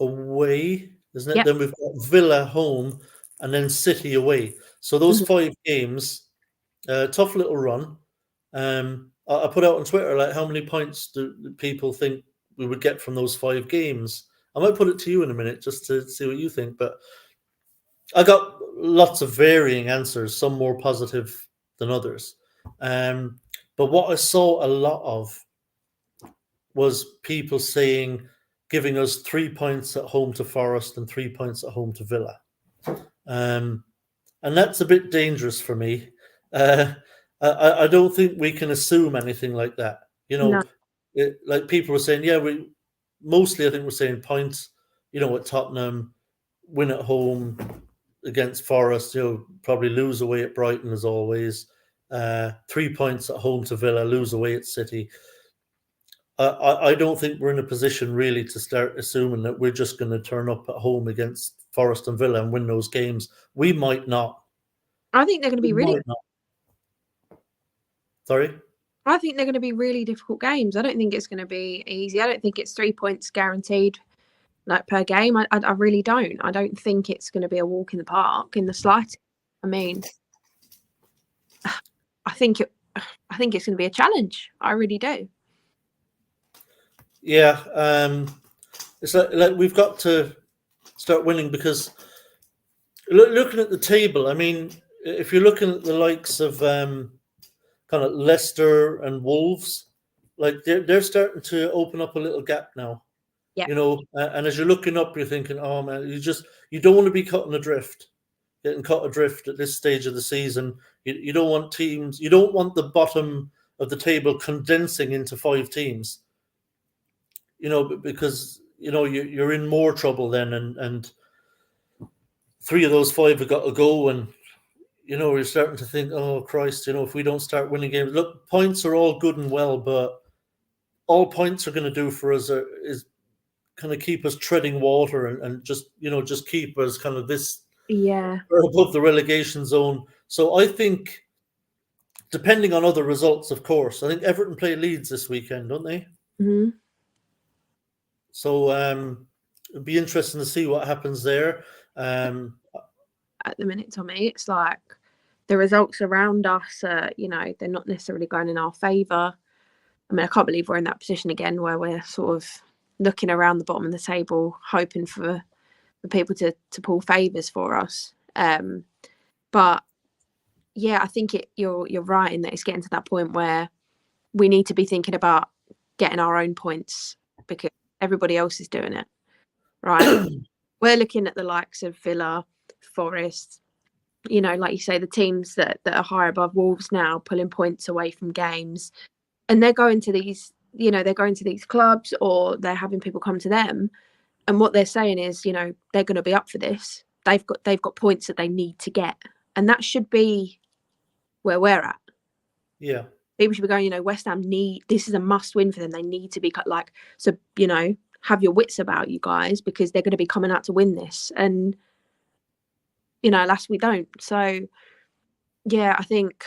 Speaker 1: away, isn't it?
Speaker 2: Yep.
Speaker 1: Then we've got Villa home, and then City away. So those 5 games, tough little run. I put out on Twitter, like, how many points do people think we would get from those 5 games? I might put it to you in a minute just to see what you think, but I got lots of varying answers, some more positive than others. But what I saw a lot of was people giving us 3 points at home to Forest and 3 points at home to Villa. And that's a bit dangerous for me. I don't think we can assume anything like that.
Speaker 2: No.
Speaker 1: Like people were saying, yeah, mostly I think we're saying points, at Tottenham, win at home against Forest, probably lose away at Brighton as always. 3 points at home to Villa, lose away at City. I don't think we're in a position really to start assuming that we're just going to turn up at home against Forest and Villa and win those games. We might not.
Speaker 2: I think they're going to be really.
Speaker 1: Might not. Sorry.
Speaker 2: I think they're going to be really difficult games. I don't think it's going to be easy. I don't think it's 3 points guaranteed, like per game. I really don't. I don't think it's going to be a walk in the park in the slightest. I mean, I think it's going to be a challenge. I really do.
Speaker 1: Yeah, it's like we've got to start winning because looking at the table, I mean, if you're looking at the likes of kind of Leicester and Wolves, like they're starting to open up a little gap now.
Speaker 2: Yeah.
Speaker 1: You know, and as you're looking up, you're thinking, oh man, you don't want to be getting caught adrift at this stage of the season. You don't want teams, you don't want the bottom of the table condensing into 5 teams. You know, because you know you're in more trouble then, and 3 of those 5 have got to go, and you know you're starting to think, oh Christ, you know, if we don't start winning games, look, points are all good and well, but all points are going to do for us is kind of keep us treading water and just just keep us kind of this above the relegation zone. So I think, depending on other results, of course, I think Everton play Leeds this weekend, don't they?
Speaker 2: Mm-hmm.
Speaker 1: So it'd be interesting to see what happens there.
Speaker 2: At the minute, Tommy, it's like the results around us, you know, they're not necessarily going in our favour. I mean, I can't believe we're in that position again where we're sort of looking around the bottom of the table, hoping for people to pull favours for us. But yeah, I think you're right in that it's getting to that point where we need to be thinking about getting our own points because everybody else is doing it, right? We're looking at the likes of Villa, Forest, you know, like you say, the teams that are higher above Wolves now, pulling points away from games, and they're going to these, you know, they're going to these clubs or they're having people come to them, and what they're saying is, you know, they're going to be up for this. They've got points that they need to get, and that should be where we're at.
Speaker 1: Yeah.
Speaker 2: People should be going, you know, West Ham this is a must win for them. They need to be like, so, you know, have your wits about you guys because they're going to be coming out to win this. And, you know, alas, we don't. So, yeah, I think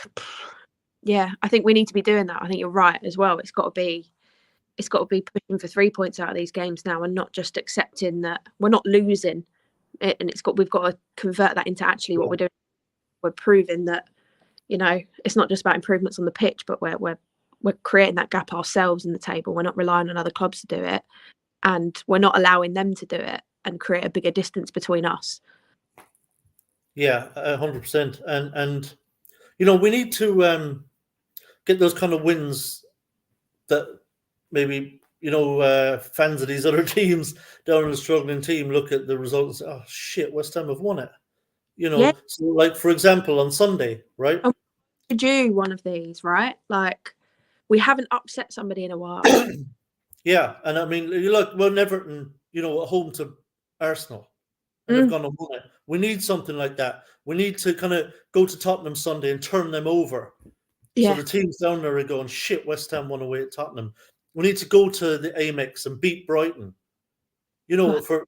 Speaker 2: we need to be doing that. I think you're right as well. It's got to be pushing for 3 points out of these games now and not just accepting that we're not losing it. And we've got to convert that into actually what we're doing. We're proving that, you know, it's not just about improvements on the pitch, but we're creating that gap ourselves in the table. We're not relying on other clubs to do it, and we're not allowing them to do it and create a bigger distance between us.
Speaker 1: Yeah, 100%. And you know, we need to get those kind of wins that maybe, you know, fans of these other teams down in the struggling team look at the results and say, oh shit, West Ham have won it. You know,
Speaker 2: Yeah.
Speaker 1: so like for example on Sunday, right?
Speaker 2: And we do one of these, right? Like we haven't upset somebody in a while.
Speaker 1: Yeah, and I mean, you look, well, Everton, you know, at home to Arsenal, and they've gone and won it. We need something like that. We need to kind of go to Tottenham Sunday and turn them over.
Speaker 2: Yeah.
Speaker 1: So the teams down there are going, shit, West Ham won away at Tottenham. We need to go to the Amex and beat Brighton. You know, for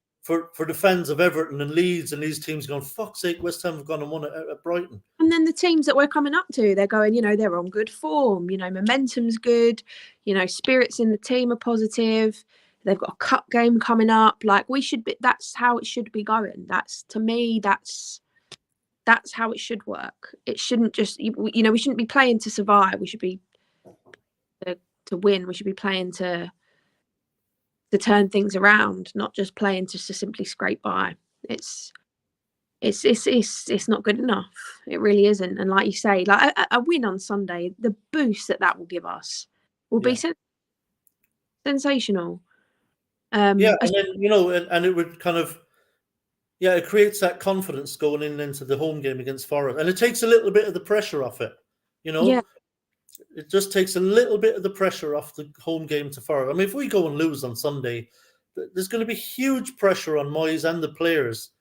Speaker 1: the fans of Everton and Leeds and these teams going, fuck's sake, West Ham have gone and won it at Brighton.
Speaker 2: And then the teams that we're coming up to, they're going, you know, they're on good form. You know, momentum's good. You know, spirits in the team are positive. They've got a cup game coming up. Like we should be. That's how it should be going. To me, that's how it should work. It shouldn't just, you know, we shouldn't be playing to survive. We should be to win. We should be playing to turn things around, not just playing just to simply scrape by. It's not good enough. It really isn't. And like you say, like a win on Sunday, the boost that will give us will be sensational.
Speaker 1: Yeah, and then, you know, and it would kind of, yeah, it creates that confidence going into the home game against Forest, and it takes a little bit of the pressure off it. You know,
Speaker 2: yeah.
Speaker 1: It just takes a little bit of the pressure off the home game to Forest. I mean, if we go and lose on Sunday, there's going to be huge pressure on Moyes and the players,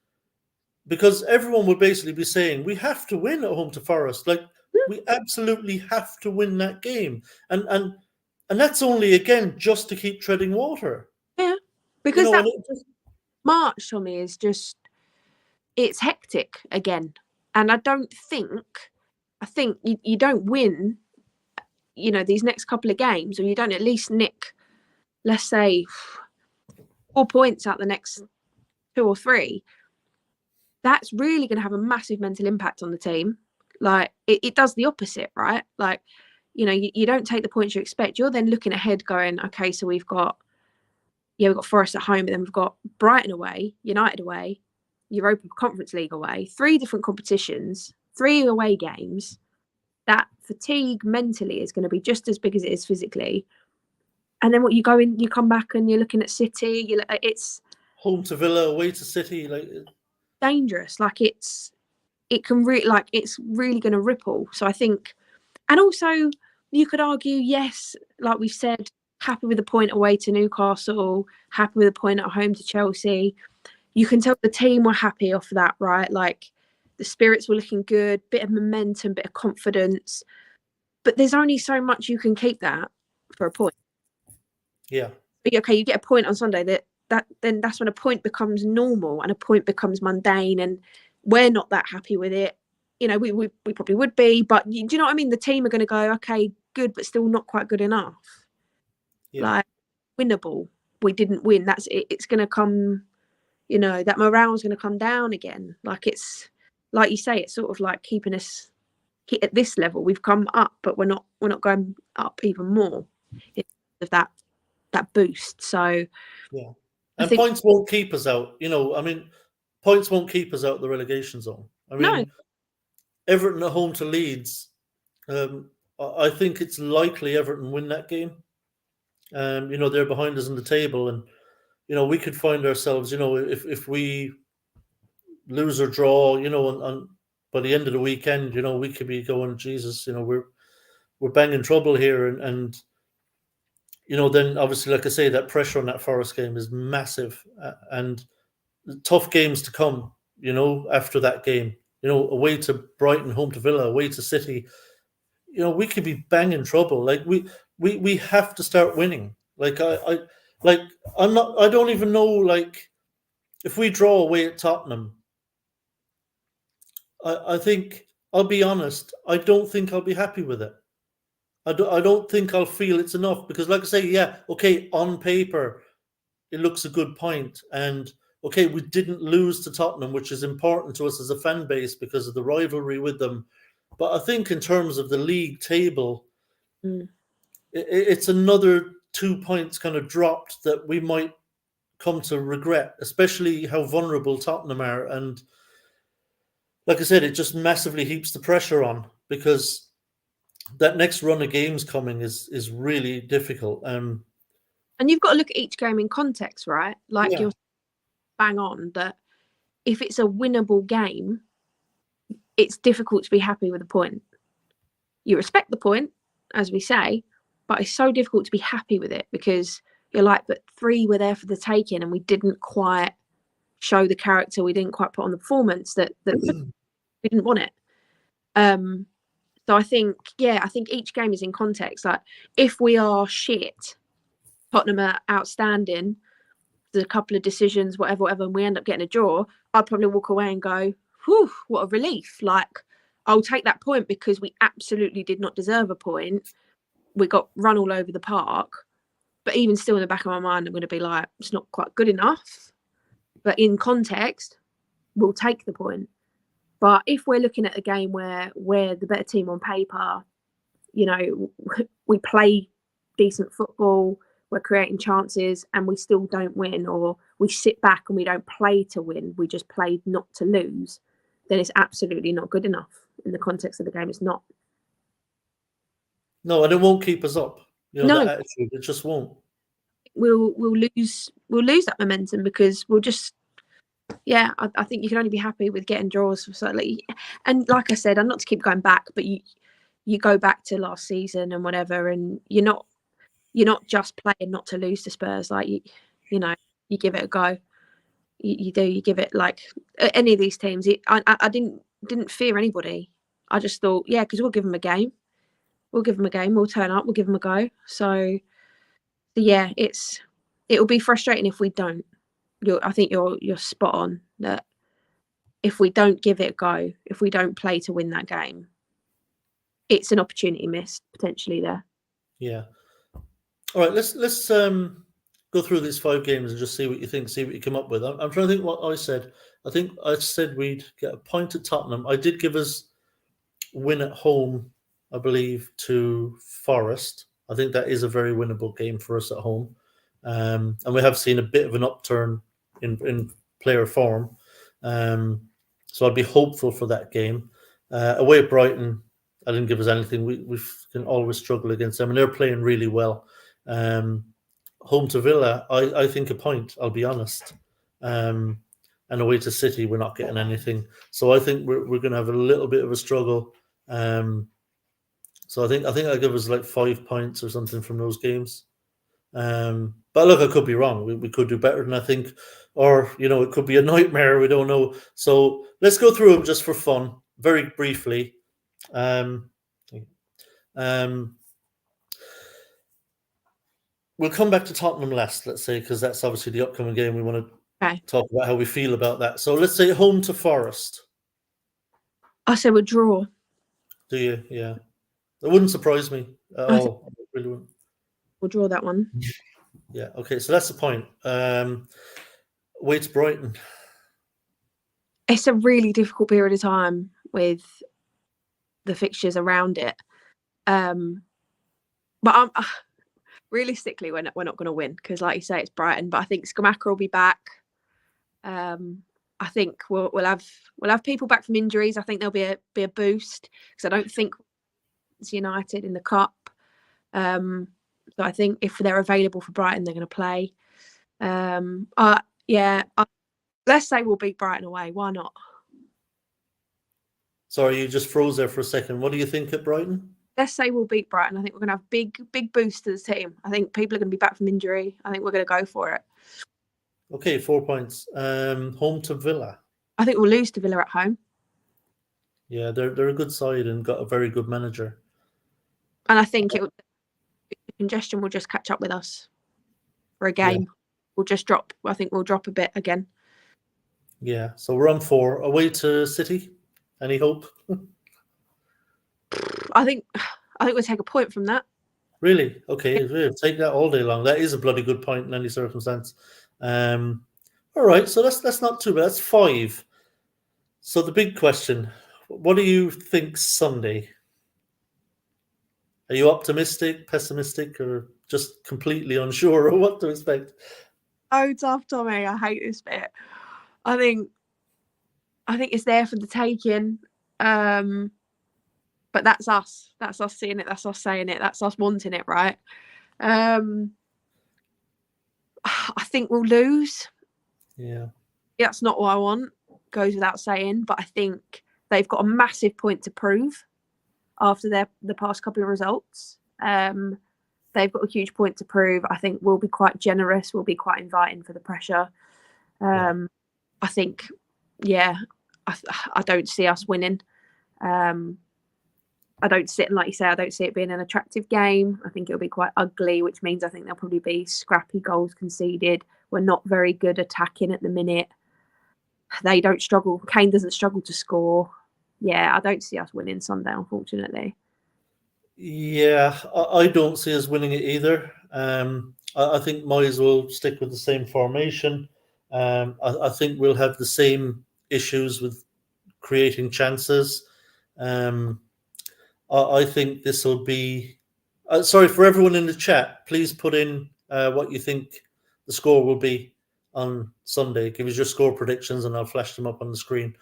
Speaker 1: because everyone will basically be saying we have to win at home to Forest. Like we absolutely have to win that game, and that's only again just to keep treading water.
Speaker 2: Yeah, because
Speaker 1: you know,
Speaker 2: that March, Tommy, is just it's hectic again. And I think you don't win, these next couple of games, or you don't at least nick, let's say, 4 points out the next 2 or 3. That's really going to have a massive mental impact on the team. Like it does the opposite, right? Like, you don't take the points you expect. You're then looking ahead going, okay, so we've got Forest at home, and then we've got Brighton away, United away, Europa Conference League away, 3 different competitions, 3 away games. That fatigue mentally is going to be just as big as it is physically. And then you come back and you're looking at City. It's
Speaker 1: home to Villa, away to City, like
Speaker 2: dangerous. Like it's really going to ripple. So I think, and also you could argue, yes, like we've said, happy with the point away to Newcastle, happy with the point at home to Chelsea. You can tell the team were happy off that, right? Like the spirits were looking good, bit of momentum, bit of confidence. But there's only so much you can keep that for a point.
Speaker 1: Yeah.
Speaker 2: Okay, you get a point on Sunday, then that's when a point becomes normal and a point becomes mundane, and we're not that happy with it. We probably would be, but do you know what I mean? The team are going to go, okay, good, but still not quite good enough. Yeah. Like winnable. We didn't win. That's it. It's going to come, that morale is going to come down again. Like it's, like you say, it's sort of like keeping us at this level. We've come up, but we're not going up even more of that boost. So
Speaker 1: yeah, and points won't keep us out. Points won't keep us out of the relegation zone.
Speaker 2: No.
Speaker 1: Everton at home to Leeds. I think it's likely Everton win that game. They're behind us in the table, and we could find ourselves, if we lose or draw, and by the end of the weekend, we could be going, Jesus, we're banging trouble here, and then obviously, like I say, that pressure on that Forest game is massive, and tough games to come, after that game, away to Brighton, home to Villa, away to City, we could be banging trouble. Like we have to start winning. Like I don't even know, like if we draw away at Tottenham, I think, I'll be honest, I don't think I'll be happy with it. I don't think I'll feel it's enough, because like I say, yeah, okay, on paper, it looks a good point. And okay, we didn't lose to Tottenham, which is important to us as a fan base because of the rivalry with them. But I think in terms of the league table, it's another 2 points kind of dropped that we might come to regret, especially how vulnerable Tottenham are. And like I said, it just massively heaps the pressure on, because that next run of games coming is really difficult. And
Speaker 2: you've got to look at each game in context, right? Like
Speaker 1: yeah.
Speaker 2: You're bang on that if it's a winnable game, it's difficult to be happy with a point. You respect the point, as we say, but it's so difficult to be happy with it, because you're like, but 3 were there for the taking, and we didn't quite show the character. We didn't quite put on the performance that we didn't want it. So I think each game is in context. Like if we are shit, Tottenham are outstanding, there's a couple of decisions, whatever, and we end up getting a draw, I'd probably walk away and go, whew, what a relief. Like I'll take that point because we absolutely did not deserve a point. We got run all over the park. But even still in the back of my mind, I'm going to be like, it's not quite good enough. But in context, we'll take the point. But if we're looking at a game where we're the better team on paper, we play decent football, we're creating chances, and we still don't win, or we sit back and we don't play to win, we just play not to lose, then it's absolutely not good enough in the context of the game. It's not.
Speaker 1: No, and it won't keep us up.
Speaker 2: No,
Speaker 1: that attitude, it just won't.
Speaker 2: We'll lose that momentum, because we'll just. Yeah, I think you can only be happy with getting draws. Slightly, and like I said, I'm not to keep going back, but you go back to last season and whatever, and you're not just playing not to lose to Spurs. Like you give it a go. You do. You give it, like any of these teams. I didn't fear anybody. I just thought, yeah, because we'll give them a game. We'll give them a game. We'll turn up. We'll give them a go. So yeah, it'll be frustrating if we don't. I think you're spot on that if we don't give it a go, if we don't play to win that game, it's an opportunity missed potentially there.
Speaker 1: Yeah. All right, let's go through these 5 games and just see what you think, see what you come up with. I'm trying to think what I said. I think I said we'd get a point at Tottenham. I did give us win at home, I believe, to Forest. I think that is a very winnable game for us at home. And we have seen a bit of an upturn in player form. So I'd be hopeful for that game. Away at Brighton, I didn't give us anything. We can always struggle against them, and they're playing really well. Home to Villa, I think a point, I'll be honest. And away to City, we're not getting anything. So I think we're going to have a little bit of a struggle. So I think I'll give us like 5 points or something from those games. But look, I could be wrong. We could do better than I think, or it could be a nightmare. We don't know. So let's go through them just for fun, very briefly. We'll come back to Tottenham last, let's say, because that's obviously the upcoming game. We want to talk about how we feel about that. So let's say home to Forest.
Speaker 2: I say we'll draw.
Speaker 1: Do you? Yeah. It wouldn't surprise me at all. It really wouldn't.
Speaker 2: We'll draw that one.
Speaker 1: Yeah. Okay. So that's the point. Away to Brighton.
Speaker 2: It's a really difficult period of time with the fixtures around it. But realistically, we're not going to win because, like you say, it's Brighton. But I think Skamaka will be back. I think we'll have people back from injuries. I think there'll be a boost because I don't think it's United in the cup. So I think if they're available for Brighton, they're going to play. Let's say we'll beat Brighton away. Why not?
Speaker 1: Sorry, you just froze there for a second. What do you think at Brighton?
Speaker 2: Let's say we'll beat Brighton. I think we're going to have big boost to the team. I think people are going to be back from injury. I think we're going to go for it.
Speaker 1: Okay, 4 points. Home to Villa.
Speaker 2: I think we'll lose to Villa at home.
Speaker 1: Yeah, they're a good side and got a very good manager.
Speaker 2: And I think congestion will just catch up with us for a game. Yeah. We'll just drop. I think we'll drop a bit again.
Speaker 1: Yeah, so we're on 4. Away to City. Any hope?
Speaker 2: I think we'll take a point from that.
Speaker 1: Really? Okay, we'll take that all day long. That is a bloody good point in any circumstance. All right, so that's not too bad. That's 5. So the big question: what do you think Sunday? Are you optimistic, pessimistic, or just completely unsure of what to expect?
Speaker 2: Oh, tough, Tommy. I hate this bit. I think it's there for the taking. But that's us. That's us seeing it. That's us saying it. That's us wanting it, right? I think we'll lose.
Speaker 1: Yeah.
Speaker 2: That's not what I want. Goes without saying. But I think they've got a massive point to prove after the past couple of results. They've got a huge point to prove. I think we'll be quite generous. We'll be quite inviting for the pressure. I think, I don't see us winning. I don't see it, like you say, I don't see it being an attractive game. I think it'll be quite ugly, which means I think there'll probably be scrappy goals conceded. We're not very good attacking at the minute. They don't struggle. Kane doesn't struggle to score. Yeah, I don't see us winning Sunday, unfortunately.
Speaker 1: Yeah, I don't see us winning it either. I think Moyes will stick with the same formation. I think we'll have the same issues with creating chances. I think this will be... sorry, for everyone in the chat, please put in what you think the score will be on Sunday. Give us your score predictions and I'll flash them up on the screen.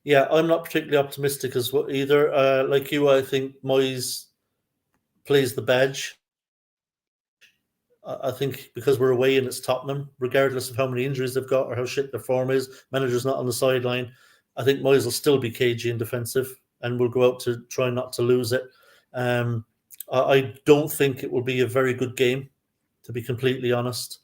Speaker 1: Yeah, I'm not particularly optimistic as well either. Like you, I think Moyes plays the badge. I think because we're away and it's Tottenham, regardless of how many injuries they've got or how shit their form is, manager's not on the sideline. I think Moyes will still be cagey and defensive and will go out to try not to lose it. I don't think it will be a very good game, to be completely honest.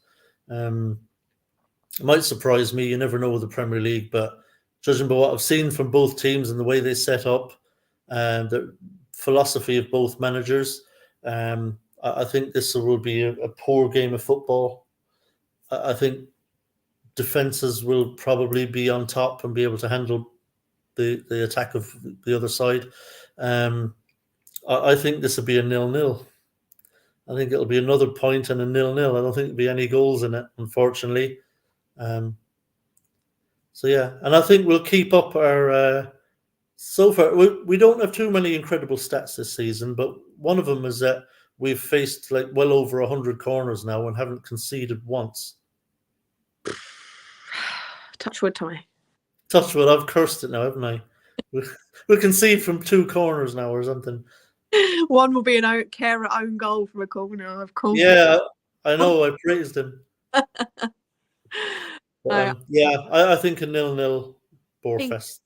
Speaker 1: It might surprise me. You never know with the Premier League, but judging by what I've seen from both teams and the way they set up, the philosophy of both managers, I think this will be a poor game of football. I think defenses will probably be on top and be able to handle the attack of the other side. I think this will be a 0-0. I think it'll be another point and a 0-0. I don't think there'll be any goals in it, unfortunately. So yeah, and I think we'll keep up our. So far, we don't have too many incredible stats this season, but one of them is that we've faced like well over 100 corners now and haven't conceded once.
Speaker 2: Touch wood, Tommy.
Speaker 1: Touch wood, I've cursed it now, haven't I? We concede from 2 corners now or something.
Speaker 2: One will be an own goal from a corner, of course.
Speaker 1: Yeah, I know. I praised him. But, I think a 0-0 Borefest.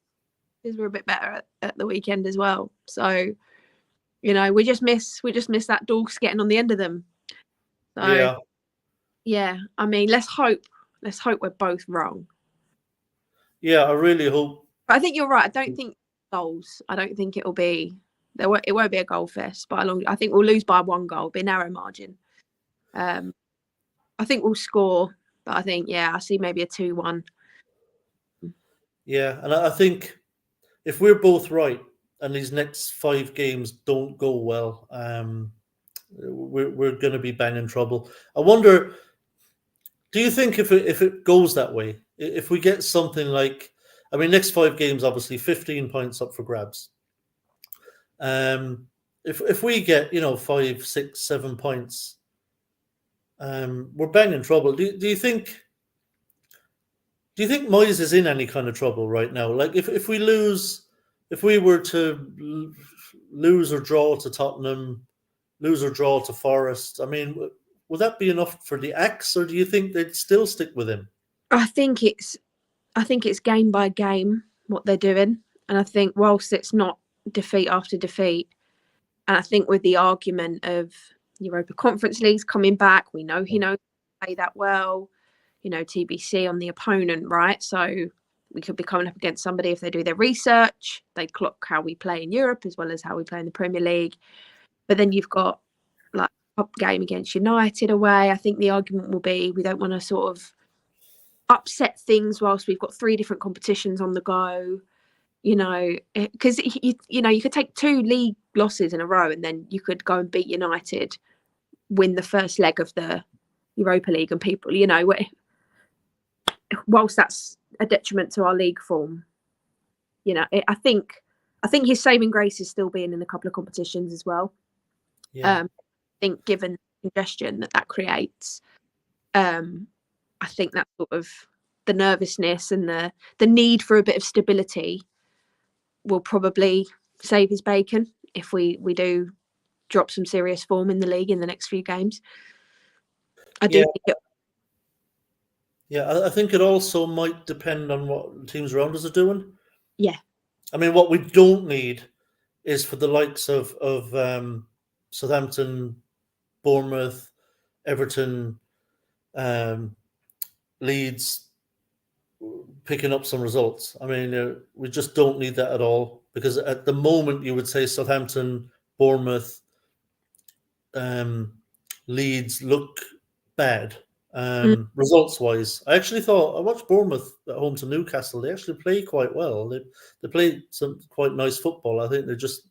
Speaker 2: Because we're a bit better at the weekend as well. So, we just miss that Dorks getting on the end of them. So, yeah. I mean, let's hope we're both wrong.
Speaker 1: Yeah, I really hope.
Speaker 2: But I think you're right. I don't think goals. I don't think it'll be. It won't be a goal fest by a long. I think we'll lose by 1 goal. It'll be a narrow margin. I think we'll score, but I think I see maybe a 2-1.
Speaker 1: Yeah, and I think if we're both right and these next 5 games don't go well, we're going to be banging trouble. I wonder, do you think if it goes that way, if we get something like, I mean, next 5 games, obviously 15 points up for grabs. If we get 5, 6, 7 points, we're banging trouble. Do you think? Do you think Moyes is in any kind of trouble right now? Like if we lose, if we were to lose or draw to Tottenham, lose or draw to Forest, I mean, would that be enough for the axe, or do you think they'd still stick with him?
Speaker 2: I think it's game by game what they're doing, and I think whilst it's not defeat after defeat, and I think with the argument of Europa Conference Leagues coming back, we know he knows how to play that well. TBC on the opponent, right? So we could be coming up against somebody, if they do their research, they clock how we play in Europe as well as how we play in the Premier League. But then you've got like a top game against United away. I think the argument will be we don't want to sort of upset things whilst we've got 3 different competitions on the go. Because you could take 2 league losses in a row and then you could go and beat United, win the first leg of the Europa League, and people, whilst that's a detriment to our league form, I think his saving grace is still being in a couple of competitions as well. I think given the congestion that creates, I think that sort of the nervousness and the need for a bit of stability will probably save his bacon if we do drop some serious form in the league in the next few games. I do think it.
Speaker 1: Yeah, I think it also might depend on what teams around us are doing.
Speaker 2: Yeah.
Speaker 1: I mean, what we don't need is for the likes of Southampton, Bournemouth, Everton, Leeds picking up some results. I mean, we just don't need that at all, because at the moment you would say Southampton, Bournemouth, Leeds look bad. Results wise, I watched Bournemouth at home to Newcastle. They actually play quite well. They play some quite nice football. I think they just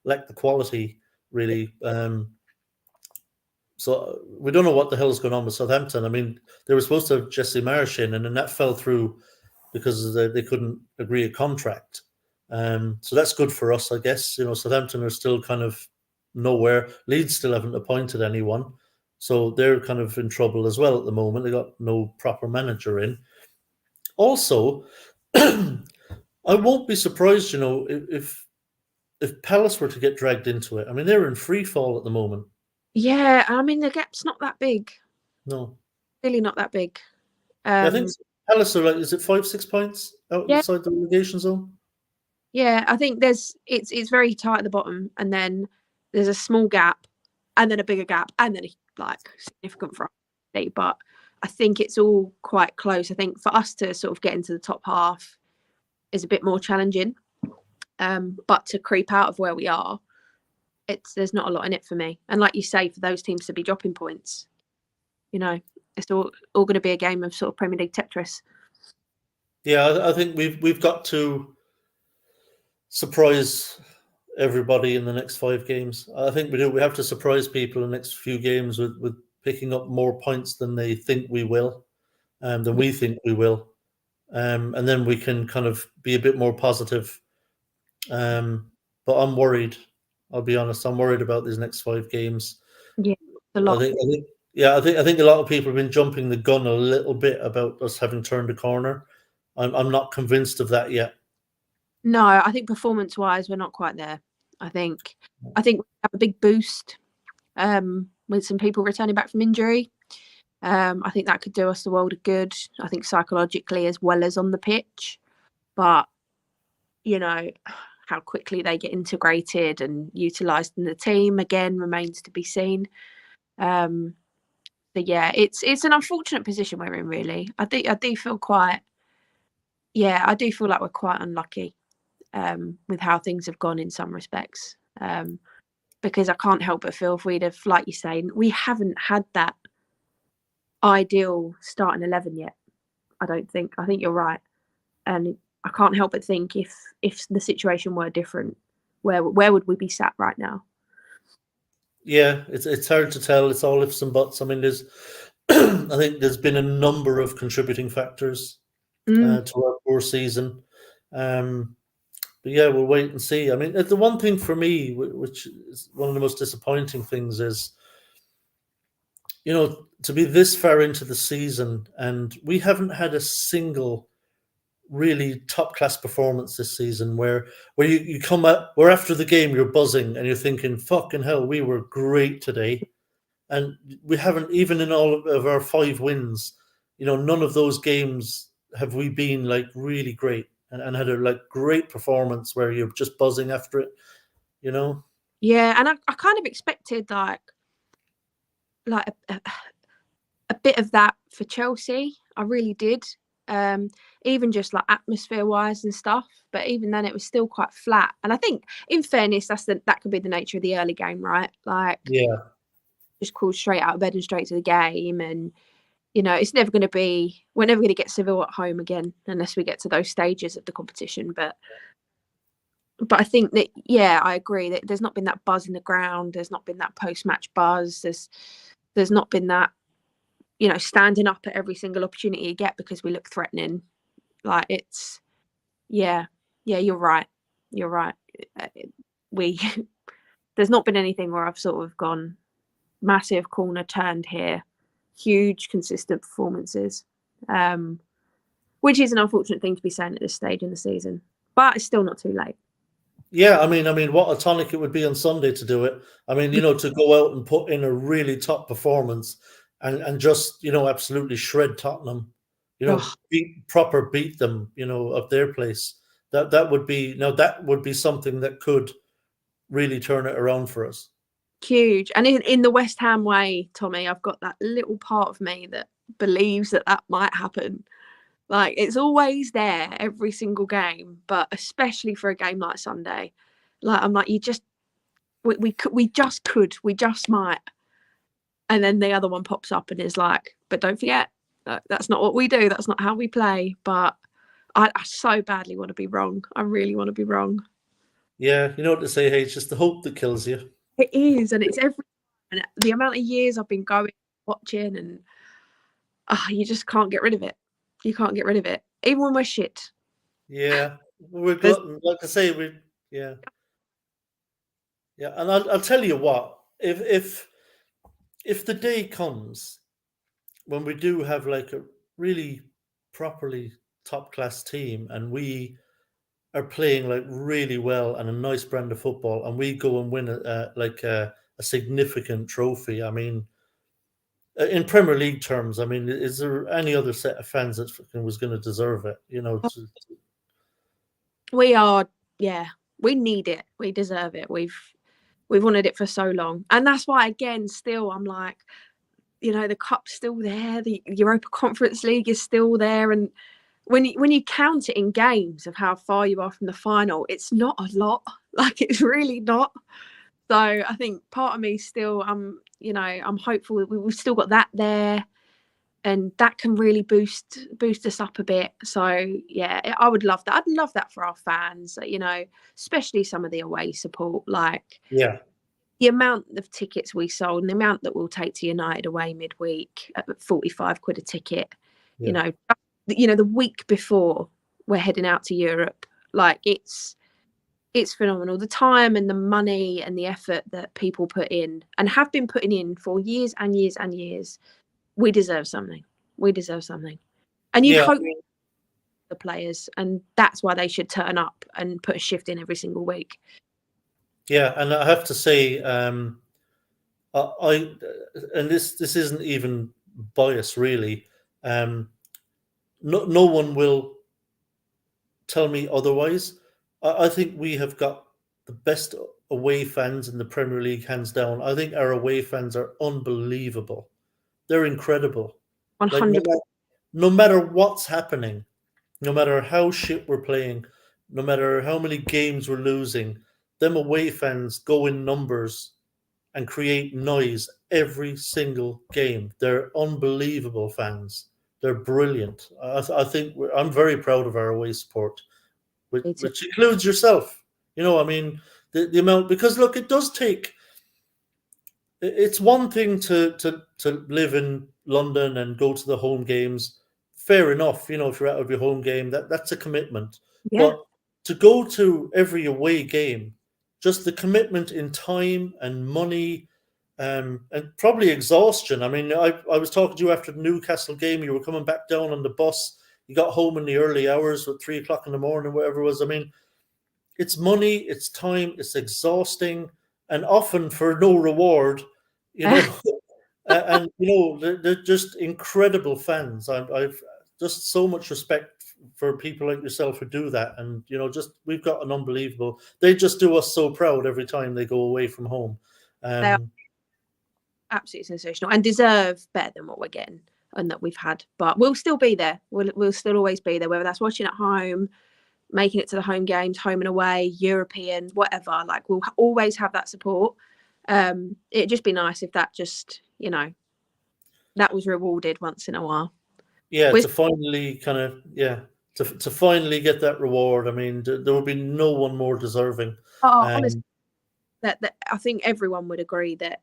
Speaker 1: lack the quality, really. So we don't know what the hell is going on with Southampton. I mean, they were supposed to have Jesse Marsh in, and then that fell through because they couldn't agree a contract. So that's good for us, I guess. Southampton are still kind of nowhere. Leeds still haven't appointed anyone. So they're kind of in trouble as well at the moment. They got no proper manager in. Also, I won't be surprised, if Palace were to get dragged into it. I mean, they're in free fall at the moment.
Speaker 2: Yeah, I mean, the gap's not that big.
Speaker 1: No.
Speaker 2: Really not that big.
Speaker 1: I think Palace are is it 5-6 points outside the relegation zone?
Speaker 2: Yeah, I think it's very tight at the bottom, and then there's a small gap, and then a bigger gap, and then significant for us. But I think it's all quite close. I think for us to sort of get into the top half is a bit more challenging. But to creep out of where we are, there's not a lot in it for me. And like you say, for those teams to be dropping points, it's all going to be a game of sort of Premier League Tetris.
Speaker 1: Yeah, I think we've got to surprise everybody in the next 5 games. I think we do. We have to surprise people in the next few games with picking up more points than they think we will, than we think we will, and then we can kind of be a bit more positive. But I'm worried. I'll be honest. I'm worried about these next 5 games.
Speaker 2: Yeah, a lot.
Speaker 1: I think a lot of people have been jumping the gun a little bit about us having turned a corner. I'm not convinced of that yet.
Speaker 2: No, I think performance-wise, we're not quite there. I think we have a big boost with some people returning back from injury. I think that could do us the world of good. I think psychologically as well as on the pitch. But, you know, how quickly they get integrated and utilised in the team, again, remains to be seen. But yeah, it's an unfortunate position we're in, really. I do feel like we're quite unlucky with how things have gone in some respects. Because I can't help but feel if we'd have, like you say, we haven't had that ideal starting 11 yet. I don't think. I think you're right, and I can't help but think if the situation were different, where would we be sat right now?
Speaker 1: Yeah, it's hard to tell. It's all ifs and buts. I mean, there's I think there's been a number of contributing factors to our poor season. But yeah, we'll wait and see. I mean, the one thing for me, which is one of the most disappointing things, is, you know, to be this far into the season and we haven't had a single really top class performance this season where you come up, where after the game you're buzzing and you're thinking, fucking hell, we were great today. And we haven't, even in all of our 5 wins, you know, none of those games have we been like really great and had a like great performance where you're just buzzing after it, you know?
Speaker 2: Yeah, and I kind of expected like a bit of that for Chelsea. I really did. Even just like atmosphere wise and stuff, but even then it was still quite flat. And I think, in fairness, that could be the nature of the early game, right? Like,
Speaker 1: Yeah,
Speaker 2: just called straight out of bed and straight to the game. And you know, it's never going to be. We're never going to get Seville at home again unless we get to those stages of the competition. But I think that, yeah, I agree that there's not been that buzz in the ground. There's not been that post-match buzz. There's not been that, you know, standing up at every single opportunity you get because we look threatening. Like, it's, yeah, you're right. You're right. There's not been anything where I've sort of gone massive corner turned here, huge consistent performances, which is an unfortunate thing to be saying at this stage in the season, but it's still not too late.
Speaker 1: yeah. I mean, what a tonic it would be on Sunday to do it. I mean, you know, to go out and put in a really top performance and just, you know, absolutely shred Tottenham, you know, beat them, you know, of their place. That would be something that could really turn it around for us.
Speaker 2: Huge. And in the West Ham way, Tommy, I've got that little part of me that believes that might happen. Like, it's always there every single game, but especially for a game like Sunday, like, I'm like, we just might. And then the other one pops up and is like, but don't forget, that's not what we do. That's not how we play. But I so badly want to be wrong. I really want to be wrong.
Speaker 1: Yeah, you know what to say, hey, it's just the hope that kills you.
Speaker 2: It is, and it's and the amount of years I've been going, watching, and you just can't get rid of it. You can't get rid of it, even when we're shit.
Speaker 1: Yeah, we're glutton. Like I say, yeah, and I'll tell you what, if the day comes when we do have like a really properly top class team and we are playing like really well and a nice brand of football, and we go and win a significant trophy. I mean, in Premier League terms, I mean, is there any other set of fans that was going to deserve it? You know,
Speaker 2: We are, yeah, we need it. We deserve it. We've wanted it for so long, and that's why, again, still, I'm like, you know, the cup's still there, the Europa Conference League is still there, and when you count it in games of how far you are from the final, it's not a lot. Like, it's really not. So I think part of me still, I'm hopeful that we've still got that there. and that can really boost us up a bit. So yeah, I would love that. I'd love that for our fans, you know, especially some of the away support. Like,
Speaker 1: Yeah,
Speaker 2: the amount of tickets we sold and the amount that we'll take to United away midweek at 45 quid a ticket, you
Speaker 1: yeah,
Speaker 2: know, the week before we're heading out to Europe, like it's phenomenal. The time and the money and the effort that people put in and have been putting in for years and years and years, we deserve something. We deserve something. And you'd
Speaker 1: yeah,
Speaker 2: hope the players, and that's why they should turn up and put a shift in every single week.
Speaker 1: yeah. And I have to say, I and this isn't even bias really. No one will tell me otherwise. I think we have got the best away fans in the Premier League, hands down. I think our away fans are unbelievable. They're incredible. Like
Speaker 2: 100%.
Speaker 1: no matter what's happening, no matter how shit we're playing, no matter how many games we're losing, them away fans go in numbers and create noise every single game. They're unbelievable fans. They're brilliant. I think I'm very proud of our away support, which includes yourself. You know, I mean, the amount, because look, it does take. It's one thing to live in London and go to the home games. Fair enough, you know, if you're out of your home game, that's a commitment.
Speaker 2: Yeah.
Speaker 1: But to go to every away game, just the commitment in time and money, and probably exhaustion. I mean, I was talking to you after the Newcastle game. You were coming back down on the bus. You got home in the early hours at 3 o'clock in the morning, whatever it was. I mean, it's money, it's time, it's exhausting, and often for no reward, you know. And you know, they're just incredible fans. I've just so much respect for people like yourself who do that, and you know, just we've got an unbelievable. They just do us so proud every time they go away from home.
Speaker 2: They are
Speaker 1: Um,
Speaker 2: absolutely sensational and deserve better than what we're getting and that we've had. But we'll still be there. We'll still always be there, whether that's watching at home, making it to the home games, home and away, European, whatever. Like, we'll always have that support. It'd just be nice if that just, you know, that was rewarded once in a while.
Speaker 1: yeah,
Speaker 2: We're,
Speaker 1: to finally kind of to finally get that reward. I mean, there will be no one more deserving.
Speaker 2: honestly,
Speaker 1: Um,
Speaker 2: that I think everyone would agree that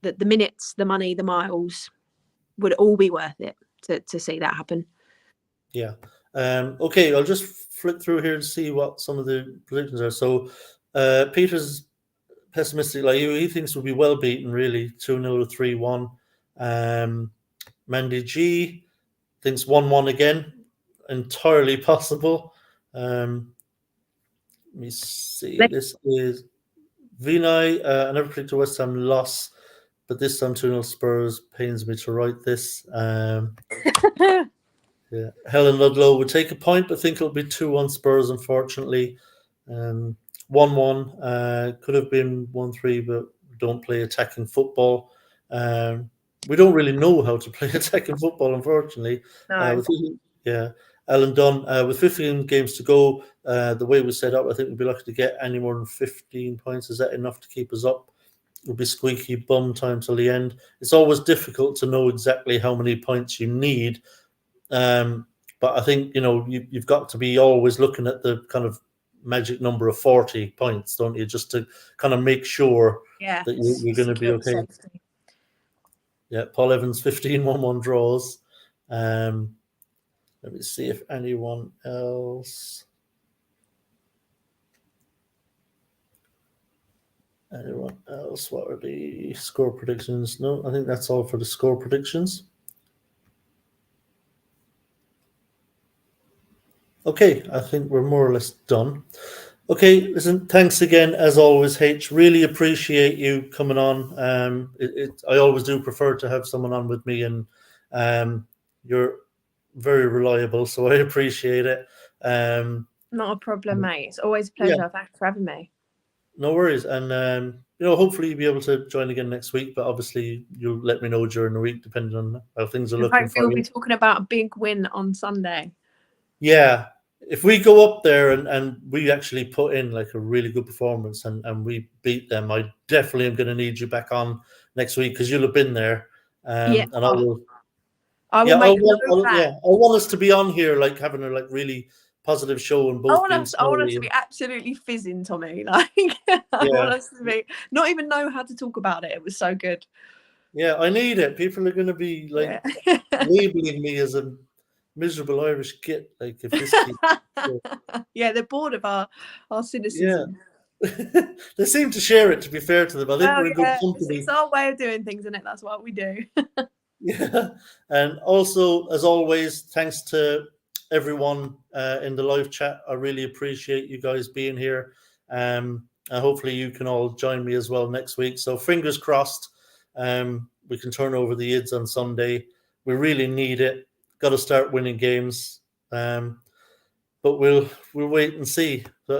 Speaker 2: the minutes, the money, the miles would all be worth it to see that happen.
Speaker 1: Yeah. Okay, I'll just flip through here and see what some of the predictions are. So, Peter's pessimistic like you. He thinks we'll be well beaten, really, 2-0 to 3-1. Mandy G thinks 1-1 again, entirely possible. Let me see. This is Vinay. I never predicted a West Ham loss, but this time 2-0 Spurs. Pains me to write this. Yeah, Helen Ludlow would take a point, but think it'll be 2-1 Spurs, unfortunately. 1-1 could have been 1-3, but don't play attacking football. We don't really know how to play attacking football, unfortunately.
Speaker 2: No.
Speaker 1: Yeah, Alan Dunn, with 15 games to go, the way we set up, I think we'd be lucky to get any more than 15 points. Is that enough to keep us up? It'll be squeaky bum time till the end. It's always difficult to know exactly how many points you need. But I think, you know, you've got to be always looking at the kind of magic number of 40 points, don't you? Just to kind of make sure
Speaker 2: Yeah,
Speaker 1: that you're going to be okay.
Speaker 2: safety.
Speaker 1: Yeah, Paul Evans 15 1-1 draws. Let me see if anyone else. Anyone else? What are the score predictions? No, I think that's all for the score predictions. Okay, I think we're more or less done. Okay, listen, thanks again as always, H. Really appreciate you coming on. I always do prefer to have someone on with me, and you're very reliable, so I appreciate it.
Speaker 2: Not a problem, mate. It's always a
Speaker 1: Yeah,
Speaker 2: pleasure. Thanks for having me.
Speaker 1: no worries. And you know, hopefully you'll be able to join again next week, but obviously you'll let me know during the week depending on how things are
Speaker 2: And
Speaker 1: looking
Speaker 2: hopefully
Speaker 1: for
Speaker 2: we'll
Speaker 1: you.
Speaker 2: be talking about a big win on Sunday.
Speaker 1: Yeah, if we go up there and we actually put in like a really good performance and we beat them, I definitely am going to need you back on next week because you'll have been there.
Speaker 2: Yeah.
Speaker 1: And I will.
Speaker 2: I will
Speaker 1: Yeah,
Speaker 2: make no plan.
Speaker 1: I want us to be on here, like having a like really positive show and both being
Speaker 2: I want us
Speaker 1: smiley.
Speaker 2: to be absolutely fizzing, Tommy. Like, I
Speaker 1: Yeah,
Speaker 2: want us to be not even know how to talk about it. It was so good.
Speaker 1: yeah, I need it. People are going to be like
Speaker 2: Yeah.
Speaker 1: labeling me as a miserable Irish git. Like if this keeps,
Speaker 2: Yeah, they're bored of our
Speaker 1: yeah,
Speaker 2: cynicism.
Speaker 1: they seem to share it. To be fair to them, I think
Speaker 2: Well,
Speaker 1: we're in good
Speaker 2: yeah,
Speaker 1: company.
Speaker 2: it's our way of doing things, isn't it? That's what we do.
Speaker 1: Yeah, and also as always, thanks to everyone in the live chat. I really appreciate you guys being here. And hopefully you can all join me as well next week. So fingers crossed, we can turn over the Ids on Sunday. We really need it. Got to start winning games. But we'll wait and see. But